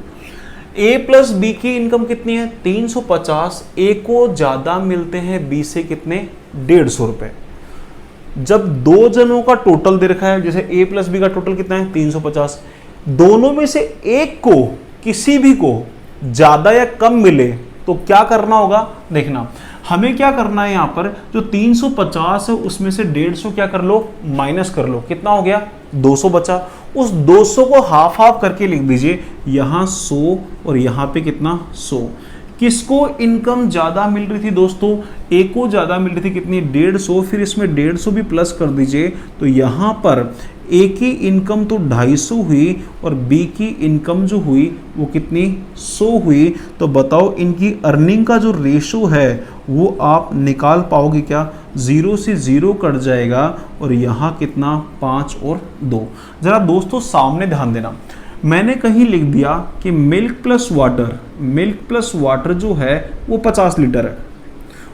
Speaker 1: ए प्लस बी की इनकम कितनी है 350, ए को ज्यादा मिलते हैं बी से कितने 150 रुपए। जब दो जनों का टोटल दे रखा है, जैसे ए प्लस बी का टोटल कितना है 350, दोनों में से एक को किसी भी को ज्यादा या कम मिले तो क्या करना होगा, देखना हमें क्या करना है, यहां पर जो 350 है उसमें से 150 क्या कर लो माइनस कर लो, कितना हो गया 200 बचा। उस 200 को हाफ हाफ करके लिख दीजिए, यहां 100 और यहां पे कितना 100। किसको इनकम ज्यादा मिल रही थी दोस्तों, ए को ज्यादा मिल रही थी कितनी 150, फिर इसमें 150 भी प्लस कर दीजिए, तो यहां पर ए की इनकम तो 250 हुई और बी की इनकम जो हुई वो कितनी 100 हुई। तो बताओ इनकी अर्निंग का जो रेशो है वो आप निकाल पाओगे क्या, 0 से 0 कट जाएगा और यहाँ कितना 5 और 2। जरा दोस्तों सामने ध्यान देना, मैंने कहीं लिख दिया कि मिल्क प्लस वाटर जो है वो 50 लीटर है,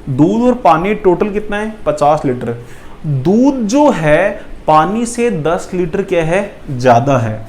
Speaker 1: दूध और पानी टोटल कितना है 50 लीटर। दूध जो है पानी से 10 लीटर क्या है ज्यादा है,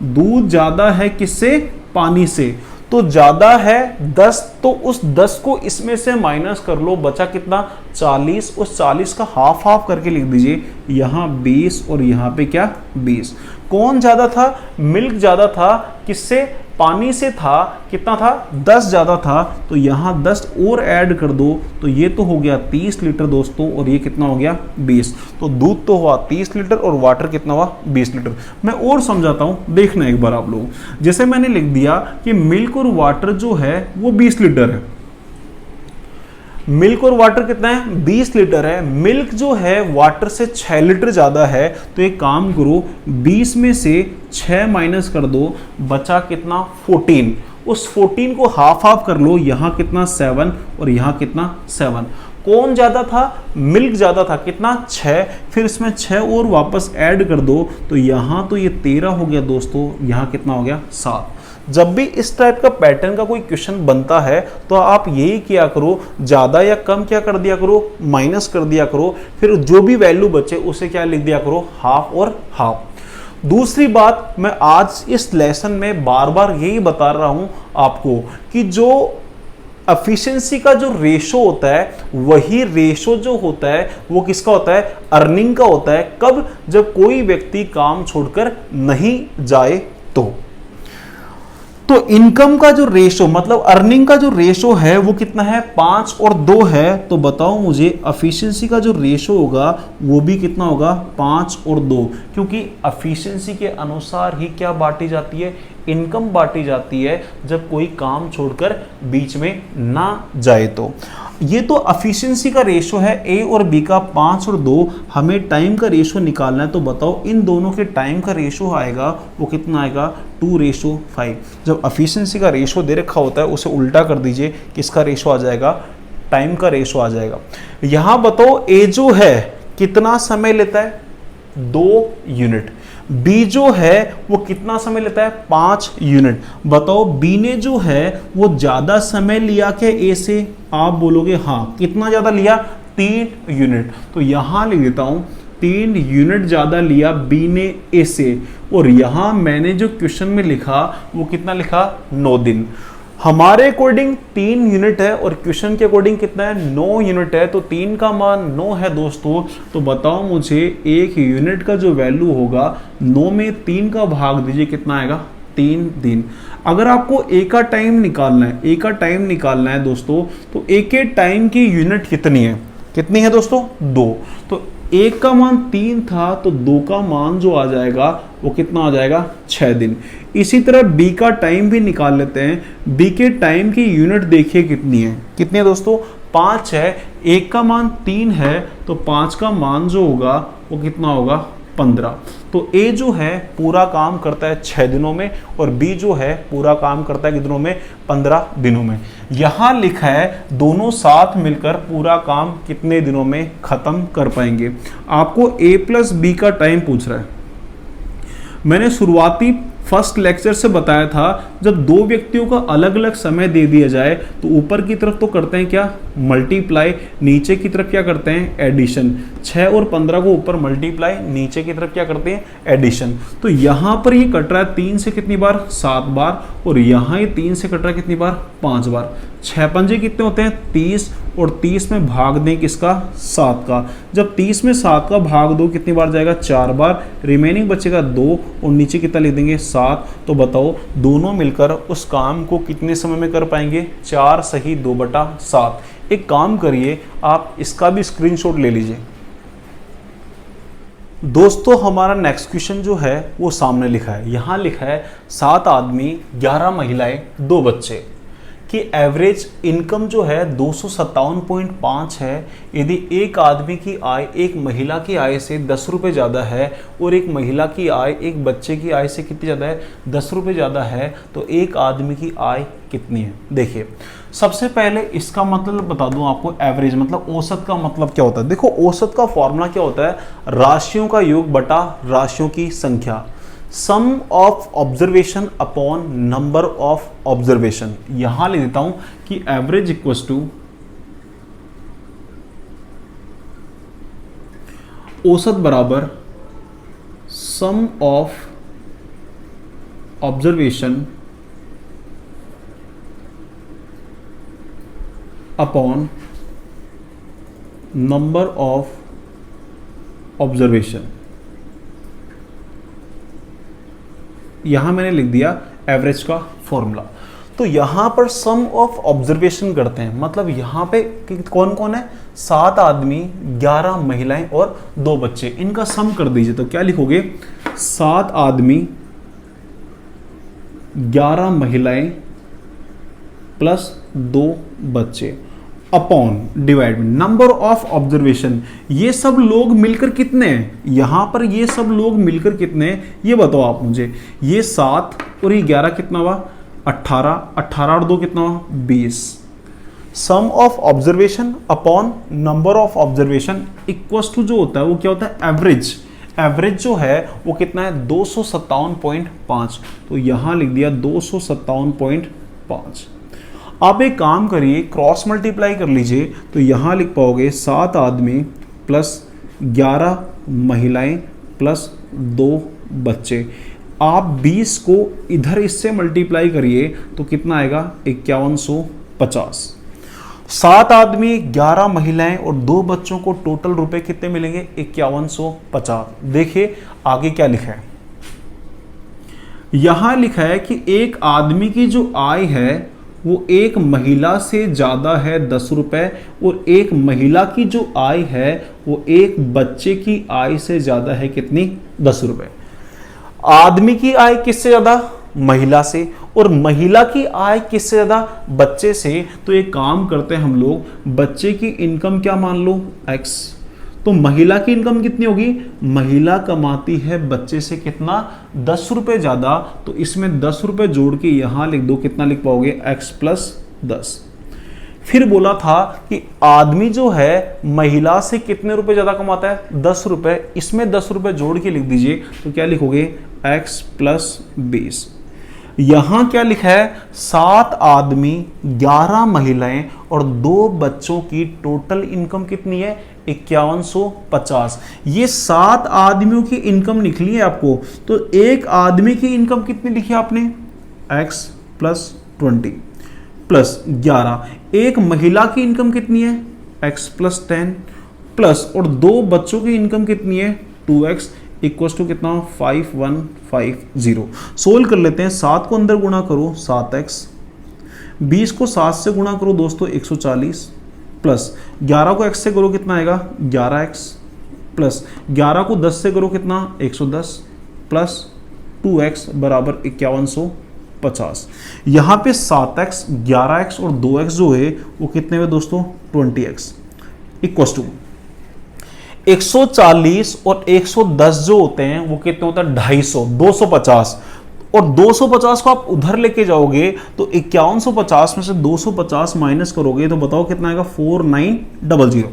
Speaker 1: दूध ज्यादा है किससे पानी से, तो ज्यादा है 10, तो उस 10 को इसमें से माइनस कर लो, बचा कितना 40, उस 40 का हाफ हाफ करके लिख दीजिए, यहाँ 20 और यहाँ पे क्या 20। कौन ज्यादा था, मिल्क ज्यादा था किससे पानी से था, कितना था 10 ज्यादा था, तो यहाँ 10 और ऐड कर दो तो ये तो हो गया 30 लीटर दोस्तों, और ये कितना हो गया 20। तो दूध तो हुआ 30 लीटर और वाटर कितना हुआ 20 लीटर। मैं और समझाता हूं, देखना एक बार आप लोग, जैसे मैंने लिख दिया कि मिल्क और वाटर जो है वो 20 लीटर है, मिल्क और वाटर कितना है 20 लीटर है, मिल्क जो है वाटर से 6 लीटर ज्यादा है, तो एक काम करो 20 में से 6 माइनस कर दो, बचा कितना 14, उस 14 को हाफ हाफ कर लो, यहां कितना 7 और यहां कितना 7। कौन ज्यादा था, मिल्क ज्यादा था, कितना 6, फिर इसमें 6 और वापस ऐड कर दो, तो यहां तो ये 13 हो गया दोस्तों, यहां कितना हो गया 7। जब भी इस टाइप का पैटर्न का कोई क्वेश्चन बनता है तो आप यही किया करो, ज्यादा या कम क्या कर दिया करो माइनस कर दिया करो, फिर जो भी वैल्यू बचे उसे क्या लिख दिया करो हाफ और हाफ। दूसरी बात, मैं आज इस लेसन में बार बार यही बता रहा हूं आपको कि जो एफिशिएंसी का जो रेशो होता है, वही रेशो जो होता है वो किसका होता है, अर्निंग का होता है। कब, जब कोई व्यक्ति काम छोड़कर नहीं जाए तो इनकम का जो रेशो मतलब अर्निंग का जो रेशो है वो कितना है 5 और 2 है, तो बताओ मुझे एफिशिएंसी का जो रेशो होगा वो भी कितना होगा 5 और 2, क्योंकि एफिशिएंसी के अनुसार ही क्या बांटी जाती है, इनकम बांटी जाती है, जब कोई काम छोड़कर बीच में ना जाए। तो ये तो एफिशिएंसी का रेशो है ए और बी का 5 और 2। हमें टाइम का रेशो निकालना है, तो बताओ इन दोनों के टाइम का रेशो आएगा वो कितना आएगा 2:5। जब एफिशिएंसी का रेशो दे रखा होता है उसे उल्टा कर दीजिए, किसका रेशो आ जाएगा, टाइम का रेशो आ जाएगा। यहां बताओ ए जो है कितना समय लेता है 2 यूनिट, बी जो है वो कितना समय लेता है 5 यूनिट। बताओ बी ने जो है वो ज्यादा समय लिया क्या ए से, आप बोलोगे हाँ, कितना ज्यादा लिया 3 यूनिट, तो यहां लिख देता हूं 3 यूनिट ज्यादा लिया बी ने ए से, और यहां मैंने जो क्वेश्चन में लिखा वो कितना लिखा 9 दिन। हमारे अकॉर्डिंग 3 यूनिट है और क्वेश्चन के अकॉर्डिंग कितना है 9 यूनिट है, तो 3 का मान 9 है दोस्तों। तो बताओ मुझे 1 यूनिट का जो वैल्यू होगा 9 में 3 का भाग दीजिए, कितना आएगा 3 दिन। अगर आपको ए का टाइम निकालना है, ए का टाइम निकालना है दोस्तों, तो ए के टाइम की यूनिट कितनी है दोस्तों 2, तो 1 का मान 3 था तो 2 का मान जो आ जाएगा वो कितना आ जाएगा 6 दिन। इसी तरह बी का टाइम भी निकाल लेते हैं। बी के टाइम की यूनिट देखिए कितनी है दोस्तों 5 है, 1 का मान 3 है तो 5 का मान जो होगा वो कितना होगा 15। तो ए जो है पूरा काम करता है 6 दिनों में और बी जो है पूरा काम करता है कितनों में 15 दिनों में। यहां लिखा है दोनों साथ मिलकर पूरा काम कितने दिनों में खत्म कर पाएंगे। आपको ए प्लस बी का टाइम पूछ रहा है। मैंने शुरुआती फर्स्ट लेक्चर से बताया था, जब दो व्यक्तियों का अलग अलग समय दे दिया जाए तो ऊपर की तरफ तो करते हैं क्या मल्टीप्लाई, नीचे की तरफ क्या करते हैं एडिशन। 6 और 15 को ऊपर मल्टीप्लाई, नीचे की तरफ क्या करते हैं एडिशन। तो यहाँ पर ये कट रहा है 3 से कितनी बार 7 बार, और यहाँ ये 3 से कट रहा है कितनी बार 5 बार। 6 पंजे कितने होते हैं 30, और 30 में भाग दें किसका 7 का। जब 30 में 7 का भाग दो कितनी बार जाएगा 4 बार, रिमेनिंग बचेगा 2, और नीचे कितना लिख देंगे 7। तो बताओ दोनों मिलकर उस काम को कितने समय में कर पाएंगे 4 सही 2/7। एक काम करिए आप इसका भी स्क्रीनशॉट ले लीजिए। दोस्तों हमारा नेक्स्ट क्वेश्चन जो है वो सामने लिखा है, यहाँ लिखा है 7 आदमी 11 महिलाएं 2 बच्चे की एवरेज इनकम जो है 257.5 है। यदि एक आदमी की आय एक महिला की आय से 10 रुपये ज़्यादा है और एक महिला की आय एक बच्चे की आय से कितनी ज़्यादा है 10 रुपये ज़्यादा है, तो एक आदमी की आय कितनी है। देखिए सबसे पहले इसका मतलब बता दूं आपको, एवरेज मतलब औसत का मतलब क्या होता है। देखो औसत का फॉर्मूला क्या होता है, राशियों का योग बटा राशियों की संख्या, sum of observation upon number of observation. यहां लिख देता हूं कि एवरेज इक्वल्स टू औसत बराबर sum of observation upon number of observation. यहां मैंने लिख दिया एवरेज का फॉर्मूला। तो यहां पर सम ऑफ ऑब्जर्वेशन करते हैं, मतलब यहां पे कौन कौन है 7 आदमी 11 महिलाएं और 2 बच्चे, इनका सम कर दीजिए। तो क्या लिखोगे 7 आदमी 11 महिलाएं प्लस 2 बच्चे अपॉन डिवाइड में नंबर ऑफ ऑब्जर्वेशन। ये सब लोग मिलकर कितने हैं, यहां पर ये सब लोग मिलकर कितने हैं ये बताओ आप मुझे। ये 7 और ये 11 कितना हुआ 18, 18 और 2 कितना हुआ 20। Sum of observation upon number of observation equals to जो होता है वो क्या होता है एवरेज। एवरेज जो है वो कितना है 257.5। तो यहां लिख दिया 257.5। आप एक काम करिए क्रॉस मल्टीप्लाई कर लीजिए, तो यहाँ लिख पाओगे 7 आदमी प्लस 11 महिलाएं प्लस 2 बच्चे। आप 20 को इधर इससे मल्टीप्लाई करिए तो कितना आएगा 5150। 7 आदमी 11 महिलाएं और 2 बच्चों को टोटल रुपए कितने मिलेंगे 5150। देखिए आगे क्या लिखा है, यहां लिखा है कि एक आदमी की जो आय है वो एक महिला से ज़्यादा है 10 रुपये, और एक महिला की जो आय है वो एक बच्चे की आय से ज़्यादा है कितनी 10 रुपये। आदमी की आय किससे ज़्यादा महिला से, और महिला की आय किससे ज़्यादा बच्चे से। तो एक काम करते हैं हम लोग, बच्चे की इनकम क्या मान लो x, तो महिला की इनकम कितनी होगी, महिला कमाती है बच्चे से कितना 10 रुपये ज़्यादा, तो इसमें 10 रुपये जोड़ के यहाँ लिख दो, कितना लिख पाओगे x प्लस 10। फिर बोला था कि आदमी जो है महिला से कितने रुपए ज़्यादा कमाता है 10 रुपये, इसमें 10 रुपये जोड़ के लिख दीजिए, तो क्या लिखोगे x प्लस 20। यहां क्या लिखा है 7 आदमी 11 महिलाएं और 2 बच्चों की टोटल इनकम कितनी है 5150। ये 7 आदमियों की इनकम निकली है आपको, तो एक आदमी की इनकम कितनी लिखी आपने x प्लस 20 प्लस 11। एक महिला की इनकम कितनी है x प्लस 10 प्लस, और 2 बच्चों की इनकम कितनी है 2x इक्वल्स टू कितना 5150। सोल्व कर लेते हैं, 7 को अंदर गुणा करो 7x, 20 को 7 से गुणा करो दोस्तों 140, प्लस 11 को x से करो कितना आएगा 11x, प्लस 11 को 10 से करो कितना 110, प्लस 2x बराबर 5150। यहाँ पे 7x 11x और 2x जो है वो कितने हुए दोस्तों 20x इक्वल्स टू 140 और 110 जो होते हैं वो कितने होता है 250, 250, और 250 को आप उधर लेके जाओगे तो 5150 में से 250 माइनस करोगे तो बताओ कितना आएगा 4900।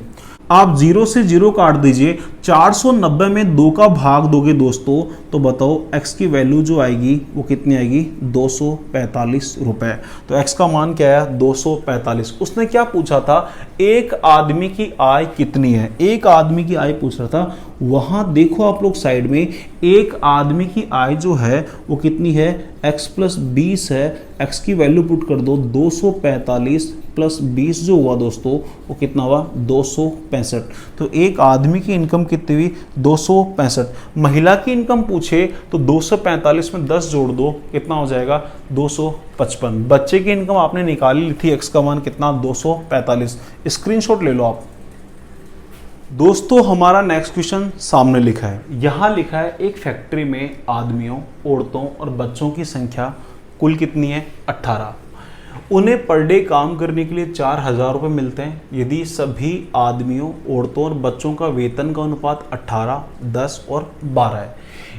Speaker 1: आप 0 से 0 काट दीजिए, 490 में 2 का भाग दोगे दोस्तों तो बताओ x की वैल्यू जो आएगी वो कितनी आएगी 245 रुपए। तो x का मान क्या है 245। उसने क्या पूछा था, एक आदमी की आय कितनी है, एक आदमी की आय पूछ रहा था। वहां देखो आप लोग साइड में, एक आदमी की आय जो है वो कितनी है, x प्लस 20 है। x की वैल्यू पुट कर दो 245 प्लस 20 जो हुआ दोस्तों वो कितना हुआ 265। तो एक आदमी की इनकम कितनी हुई 265। महिला की इनकम पूछे तो 245 में 10 जोड़ दो कितना हो जाएगा 255। बच्चे की इनकम आपने निकाली ली थी, x का मान कितना 245। स्क्रीनशॉट ले लो आप। दोस्तों हमारा नेक्स्ट क्वेश्चन सामने लिखा है। यहां लिखा है एक फैक्ट्री में आदमियों, औरतों और बच्चों की संख्या कुल कितनी है 18। उन्हें पर डे काम करने के लिए 4000 रुपये मिलते हैं। यदि सभी आदमियों, औरतों और बच्चों का वेतन का अनुपात 18, 10 और 12 है।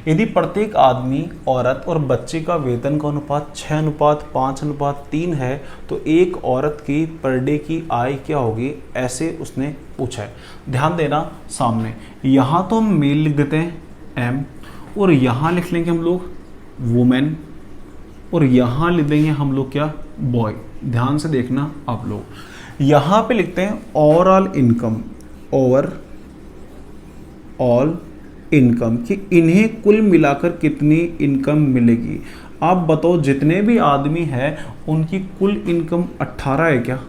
Speaker 1: यदि प्रत्येक आदमी, औरत और बच्चे का वेतन का अनुपात 6:5:3 है तो एक औरत की पर डे की आय क्या होगी, ऐसे उसने पूछा है। ध्यान देना सामने, यहाँ तो हम मेल लिख देते हैं एम, और यहाँ लिख लेंगे हम लोग वुमेन, और यहाँ लिख देंगे हम लोग क्या बॉय। ध्यान से देखना आप लोग, यहाँ पे लिखते हैं ओवरऑल इनकम, ओवरऑल इनकम कि इन्हें कुल मिलाकर कितनी इनकम मिलेगी। आप बताओ जितने भी आदमी हैं उनकी कुल इनकम 18 है क्या,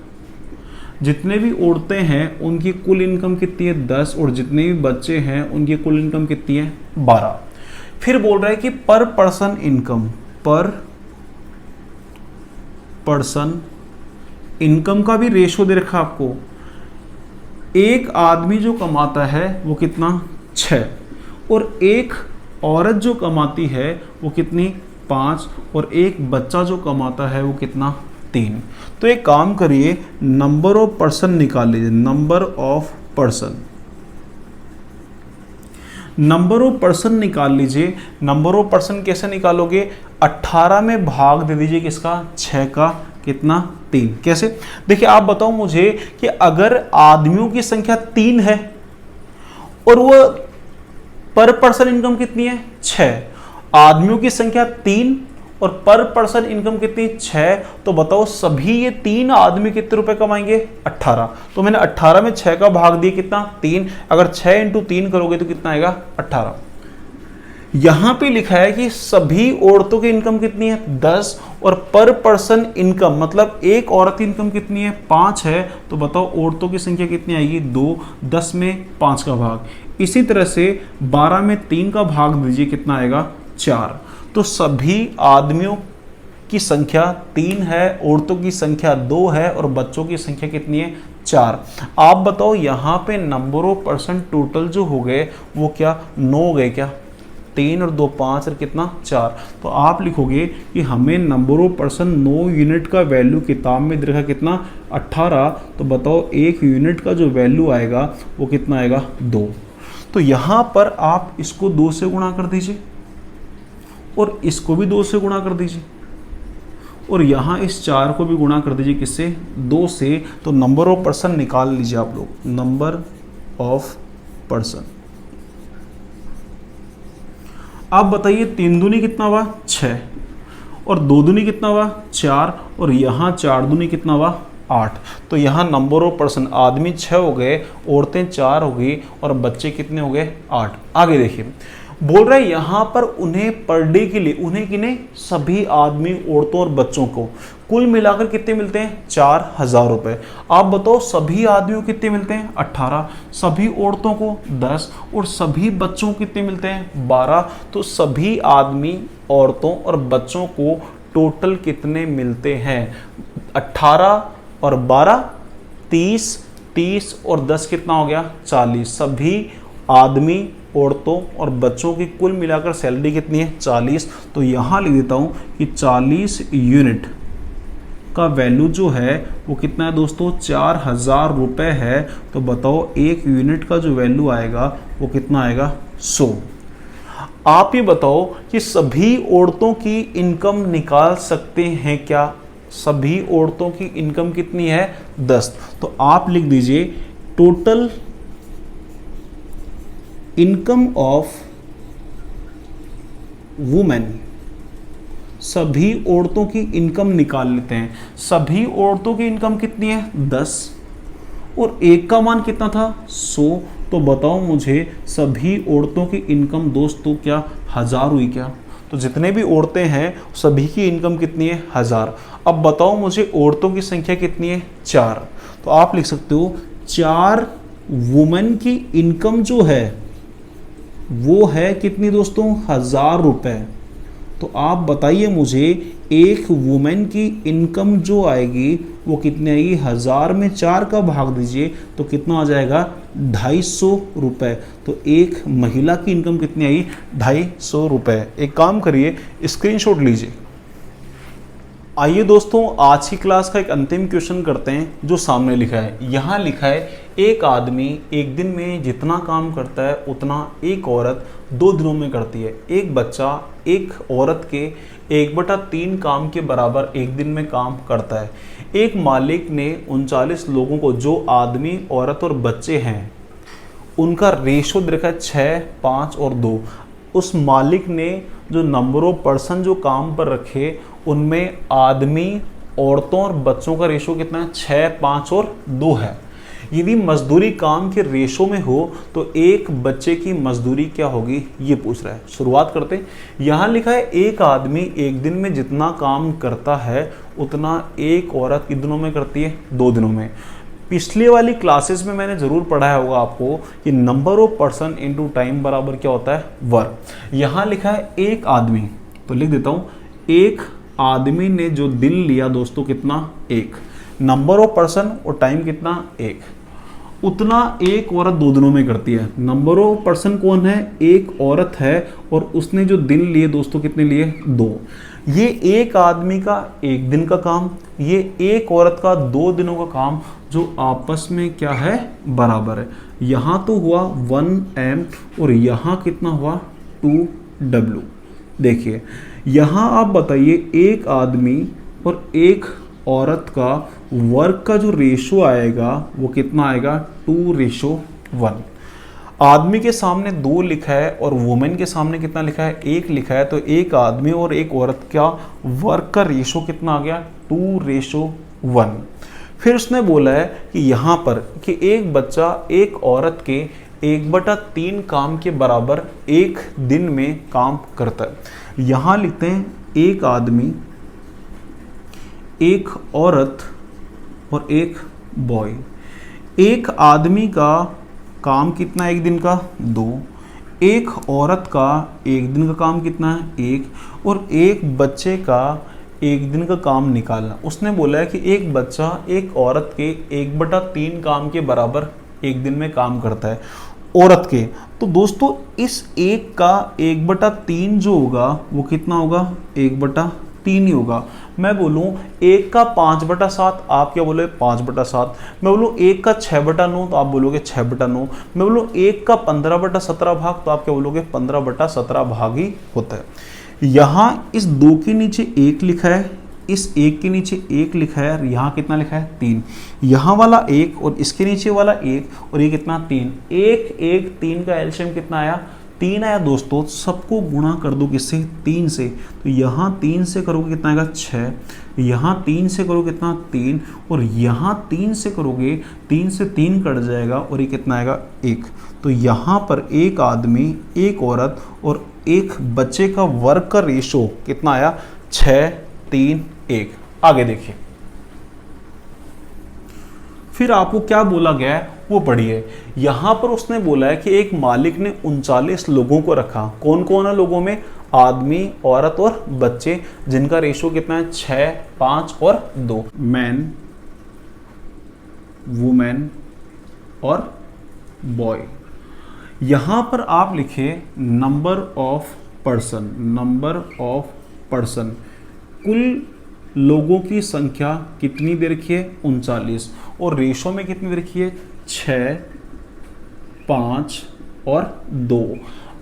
Speaker 1: जितने भी औरतें हैं उनकी कुल इनकम कितनी है 10, और जितने भी बच्चे हैं उनकी कुल इनकम कितनी है 12। फिर बोल रहा है कि पर पर्सन इनकम, पर पर्सन इनकम का भी रेशो दे रखा आपको। एक आदमी जो कमाता है वो कितना 6, और एक औरत जो कमाती है वो कितनी 5, और एक बच्चा जो कमाता है वो कितना 3। तो एक काम करिए, नंबर ऑफ पर्सन निकाल लीजिए, number of person, number of person निकाल लीजिए। नंबर ऑफ पर्सन कैसे निकालोगे, 18 में भाग दे दीजिए किसका 6 का, कितना 3। कैसे, देखिए आप बताओ मुझे कि अगर आदमियों की संख्या 3 है और वो पर पर्सन इनकम कितनी है 6, आदमियों की संख्या 3 और पर पर्सन इनकम कितनी 6, तो बताओ सभी ये 3 आदमी कितने रुपए कमाएंगे 18। तो मैंने 18 में 6 का भाग दिया कितना 3, अगर 6 इंटू 3 करोगे तो कितना आएगा 18। यहां पे लिखा है कि सभी औरतों की इनकम कितनी है 10, और पर पर्सन इनकम मतलब एक औरत की इनकम कितनी है 5 है, तो बताओ औरतों की संख्या कितनी आएगी 2, 10 में 5 का भाग। इसी तरह से 12 में 3 का भाग दीजिए कितना आएगा 4। तो सभी आदमियों की संख्या 3 है, औरतों की संख्या 2 है और बच्चों की संख्या कितनी है 4। आप बताओ यहाँ पे नंबर ऑफ पर्सन टोटल जो हो गए वो क्या 9 हो गए क्या, 3 और 2 5 और कितना 4। तो आप लिखोगे कि हमें नंबर ऑफ पर्सन 9 यूनिट का वैल्यू किताब में दे रखा कितना 18, तो बताओ एक यूनिट का जो वैल्यू आएगा वो कितना आएगा 2। तो यहाँ पर आप इसको 2 से गुणा कर दीजिए और इसको भी 2 से गुणा कर दीजिए, और यहाँ इस 4 को भी गुणा कर दीजिए किससे 2 से। तो नंबर ऑफ पर्सन निकाल लीजिए आप लोग, नंबर ऑफ पर्सन। आप बताइए 3 दूनी कितना हुआ 6, और 2 दूनी कितना हुआ 4, और यहाँ 4 दूनी कितना हुआ 8। तो यहाँ नंबर ऑफ पर्सन आदमी 6 हो गए, औरतें 4 हो गई और बच्चे कितने हो गए 8। आगे देखिए बोल रहा है यहाँ पर उन्हें पर डे के लिए, उन्हें किन्हें सभी आदमी, औरतों और बच्चों को कुल मिलाकर कितने मिलते हैं 4000 रुपये। आप बताओ सभी आदमियों कितने मिलते हैं 18, सभी औरतों को 10 और सभी बच्चों को कितने मिलते हैं 12। तो सभी आदमी, औरतों और बच्चों को टोटल कितने मिलते हैं 18 और 12 30, 30 और 10 कितना हो गया 40। सभी आदमी, औरतों और बच्चों की कुल मिलाकर सैलरी कितनी है 40। तो यहाँ लिख देता हूँ कि 40 यूनिट का वैल्यू जो है वो कितना है दोस्तों 4000 रुपये है। तो बताओ एक यूनिट का जो वैल्यू आएगा वो कितना आएगा 100। आप ये बताओ कि सभी औरतों की इनकम निकाल सकते हैं क्या, सभी औरतों की इनकम कितनी है 10। तो आप लिख दीजिए टोटल इनकम ऑफ वुमेन, सभी औरतों की इनकम निकाल लेते हैं। सभी औरतों की इनकम कितनी है 10 और एक का मान कितना था 100। तो बताओ मुझे सभी औरतों की इनकम दोस्तों क्या 1000 हुई क्या? तो जितने भी औरतें हैं सभी की इनकम कितनी है 1000। अब बताओ मुझे औरतों की संख्या कितनी है 4। तो आप लिख सकते हो 4 वुमेन की इनकम जो है वो है कितनी दोस्तों 1000 रुपए। तो आप बताइए मुझे एक वुमेन की इनकम जो आएगी वो कितनी आएगी 1000 में 4 का भाग दीजिए तो कितना आ जाएगा 250 रुपए। तो एक महिला की इनकम कितनी आई 250 रुपए। एक काम करिए स्क्रीनशॉट लीजिए। आइए दोस्तों आज की क्लास का एक अंतिम क्वेश्चन करते हैं जो सामने लिखा है। यहाँ लिखा है एक आदमी एक दिन में जितना काम करता है उतना एक औरत 2 दिनों में करती है। एक बच्चा एक औरत के 1/3 काम के बराबर एक दिन में काम करता है। एक मालिक ने 39 लोगों को, जो आदमी औरत और बच्चे हैं, उनका रेशो दे रखा है 6, 5 और 2। उस मालिक ने जो नंबर ऑफ पर्सन जो काम पर रखे उनमें आदमी, औरतों और बच्चों का रेशो कितना है 6, 5 और 2 है। यदि मजदूरी काम के रेशो में हो तो एक बच्चे की मजदूरी क्या होगी ये पूछ रहा है। शुरुआत करते हैं। यहाँ लिखा है एक आदमी एक दिन में जितना काम करता है उतना एक औरत कितने दिनों में करती है 2 दिनों में। पिछले वाली क्लासेस में मैंने जरूर पढ़ाया होगा आपको कि number of person into time बराबर क्या होता है वर्क। यहाँ लिखा है एक आदमी, तो लिख देता हूँ एक आदमी ने जो दिन लिया दोस्तों कितना 1, नंबर ऑफ पर्सन और टाइम कितना 1, उतना एक औरत 2 दिनों में करती है। नंबर ऑफ पर्सन कौन है एक औरत है और उसने जो दिन लिए दोस्तों कितने लिए 2। ये एक आदमी का एक दिन का काम, ये एक औरत का 2 दिनों का काम जो आपस में क्या है बराबर है। यहाँ तो हुआ 1m और यहाँ कितना हुआ 2w। देखिए यहाँ आप बताइए एक आदमी और एक औरत का वर्क का जो रेशो आएगा वो कितना आएगा 2:1। आदमी के सामने 2 लिखा है और वुमेन के सामने कितना लिखा है 1 लिखा है। तो एक आदमी और एक औरत का वर्क का रेशो कितना आ गया 2:1। फिर उसने बोला है कि यहाँ पर कि एक बच्चा एक औरत के 1/3 काम के बराबर एक दिन में काम करता है। यहाँ लिखते हैं एक आदमी, एक औरत और एक बॉय। एक आदमी का काम कितना एक दिन का 2, एक औरत का एक दिन का काम कितना है 1 और एक बच्चे का एक दिन का काम निकालना। उसने बोला है कि एक बच्चा एक औरत के 1/3 काम के बराबर एक दिन में काम करता है औरत के। तो दोस्तों इस एक का 1/3 जो होगा वो कितना होगा 1/3 ही होगा। मैं बोलूँ एक का 5/7, आप क्या बोलोगे 5/7। मैं बोलूँ एक का 6/9 तो आप बोलोगे 6/9। मैं बोलूँ एक का 15/17 भाग तो आप क्या बोलोगे 15/17 भाग ही होता है। यहाँ इस 2 के नीचे 1 लिखा है, इस 1 के नीचे 1 लिखा है और यहाँ कितना लिखा है 3। यहाँ वाला 1 और इसके नीचे वाला 1 और ये कितना 3। 1 1 3 का एलसीएम कितना आया 3 आया दोस्तों। सबको गुणा कर दो किससे 3 से। तो यहाँ 3 से करोगे कितना आएगा 6, यहाँ 3 से करोगे कितना 3 और यहाँ 3 से करोगे 3 से 3 कट जाएगा और ये कितना आएगा 1। तो यहाँ पर एक आदमी, एक औरत और एक बच्चे का वर्क का रेशो कितना आया 6, 3, 1। आगे देखिए फिर आपको क्या बोला गया है वो पढ़िए। यहां पर उसने बोला है कि एक मालिक ने 39 लोगों को रखा। कौन कौन है लोगों में आदमी, औरत और बच्चे, जिनका रेशो कितना है 6, 5 और 2। मैन, वुमेन और बॉय। यहां पर आप लिखे number of person, number of person, कुल लोगों की संख्या कितनी दे रखी है 39 और रेशो में कितनी दे रखी है 6, 5 और 2।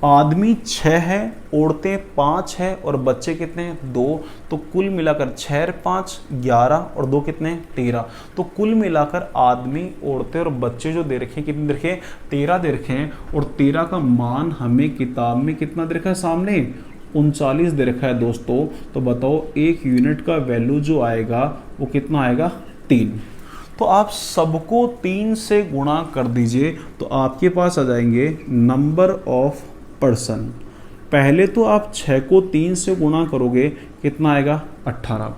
Speaker 1: आदमी 6 है, औरतें 5 है और बच्चे कितने हैं 2। तो कुल मिलाकर 6 और 5 11 और 2 कितने 13। तो कुल मिलाकर आदमी, औरतें और बच्चे जो दे रखे हैं कितने दे रखे हैं 13 दे रखे हैं। और 13 का मान हमें किताब में कितना दे रखा है सामने 39 दे रखा है दोस्तों। तो बताओ एक यूनिट का वैल्यू जो आएगा वो कितना आएगा 3। तो आप सबको 3 से गुणा कर दीजिए तो आपके पास आ जाएंगे नंबर ऑफ पर्सन। पहले तो आप 6 को 3 से गुणा करोगे कितना आएगा 18।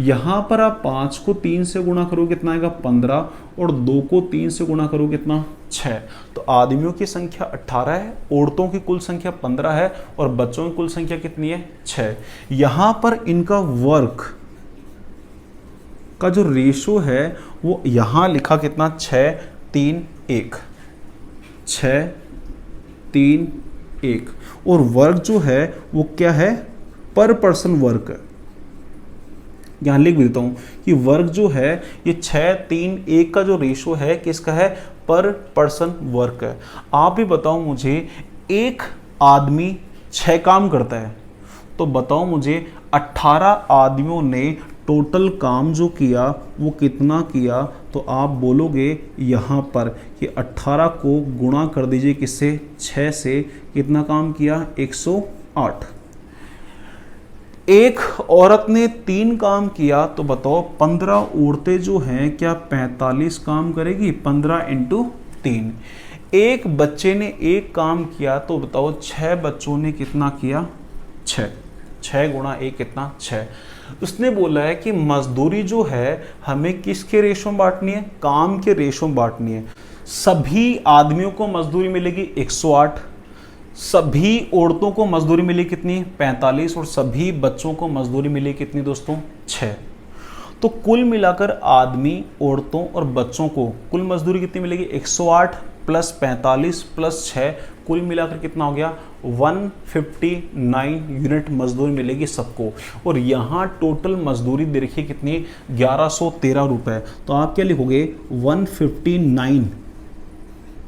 Speaker 1: यहाँ पर आप 5 को 3 से गुणा करोगे कितना आएगा 15 और 2 को 3 से गुणा करोगे कितना 6। तो आदमियों की संख्या 18 है, औरतों की कुल संख्या 15 है और बच्चों की कुल संख्या कितनी है 6। यहाँ पर इनका वर्क का जो रेशो है वो यहाँ लिखा कितना 6 3 1 6 3 1 और वर्क जो है वो क्या है पर पर्सन वर्क है। यहाँ लिख देता हूँ कि वर्क जो है ये 6 3 1 का जो रेशो है किसका है पर पर्सन वर्क है। आप भी बताओ मुझे, एक आदमी 6 काम करता है तो बताओ मुझे 18 आदमियों ने टोटल काम जो किया वो कितना किया। तो आप बोलोगे यहाँ पर कि 18 को गुणा कर दीजिए किससे 6 से, कितना काम किया 108। एक औरत ने 3 काम किया तो बताओ 15 औरतें जो हैं क्या 45 काम करेगी 15 × 3। एक बच्चे ने 1 काम किया तो बताओ 6 बच्चों ने कितना किया 6 गुणा 1 कितना 6। उसने बोला है कि मजदूरी जो है हमें किसके रेशो में बांटनी है काम के रेशो में बांटनी है। सभी आदमियों को मजदूरी मिलेगी 108, सभी औरतों को मजदूरी मिली कितनी 45 और सभी बच्चों को मजदूरी मिली कितनी दोस्तों 6। तो कुल मिलाकर आदमी, औरतों और बच्चों को कुल मजदूरी कितनी मिलेगी 108 प्लस 45 प्लस 6, कुल मिलाकर कितना हो गया 159 यूनिट मजदूरी मिलेगी सबको। और यहाँ टोटल मजदूरी दे रखी है कितनी 1113 रुपए। तो आप क्या लिखोगे 159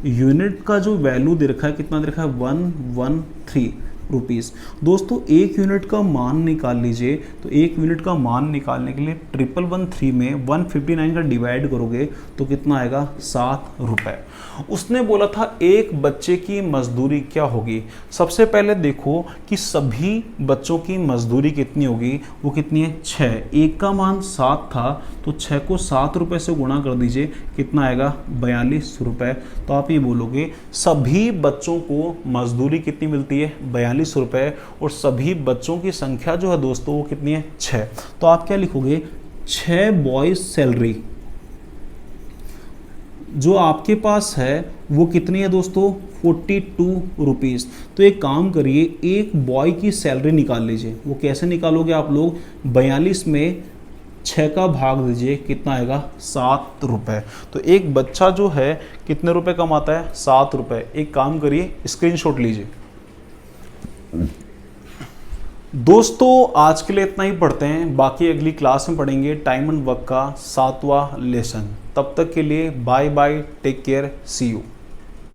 Speaker 1: यूनिट का जो वैल्यू दे रखा है कितना दे रखा है 113 रुपीज़। दोस्तों एक यूनिट का मान निकाल लीजिए। तो एक यूनिट का मान निकालने के लिए 1113 में 159 का डिवाइड करोगे तो कितना आएगा 7 रुपए। उसने बोला था एक बच्चे की मजदूरी क्या होगी। सबसे पहले देखो कि सभी बच्चों की मजदूरी कितनी होगी, वो कितनी है 6। एक का मान 7 था तो 6 को 7 रुपए से गुणा कर दीजिए कितना आएगा 42 रुपए। तो आप ये बोलोगे सभी बच्चों को मजदूरी कितनी मिलती है 42 रुपए और सभी बच्चों की संख्या जो है दोस्तों वो कितनी है 6। तो आप क्या लिखोगे 6 बॉयज सैलरी जो आपके पास है वो कितनी है दोस्तों 42 रुपीज़। तो एक काम करिए एक बॉय की सैलरी निकाल लीजिए। वो कैसे निकालोगे आप लोग 42 में 6 का भाग दीजिए कितना आएगा 7 रुपए। तो एक बच्चा जो है कितने रुपए कमाता है 7 रुपए। एक काम करिए स्क्रीनशॉट लीजिए। दोस्तों आज के लिए इतना ही पढ़ते हैं, बाकी अगली क्लास में पढ़ेंगे टाइम एंड वर्क का 7वां लेसन। तब तक के लिए bye bye, take care, see you.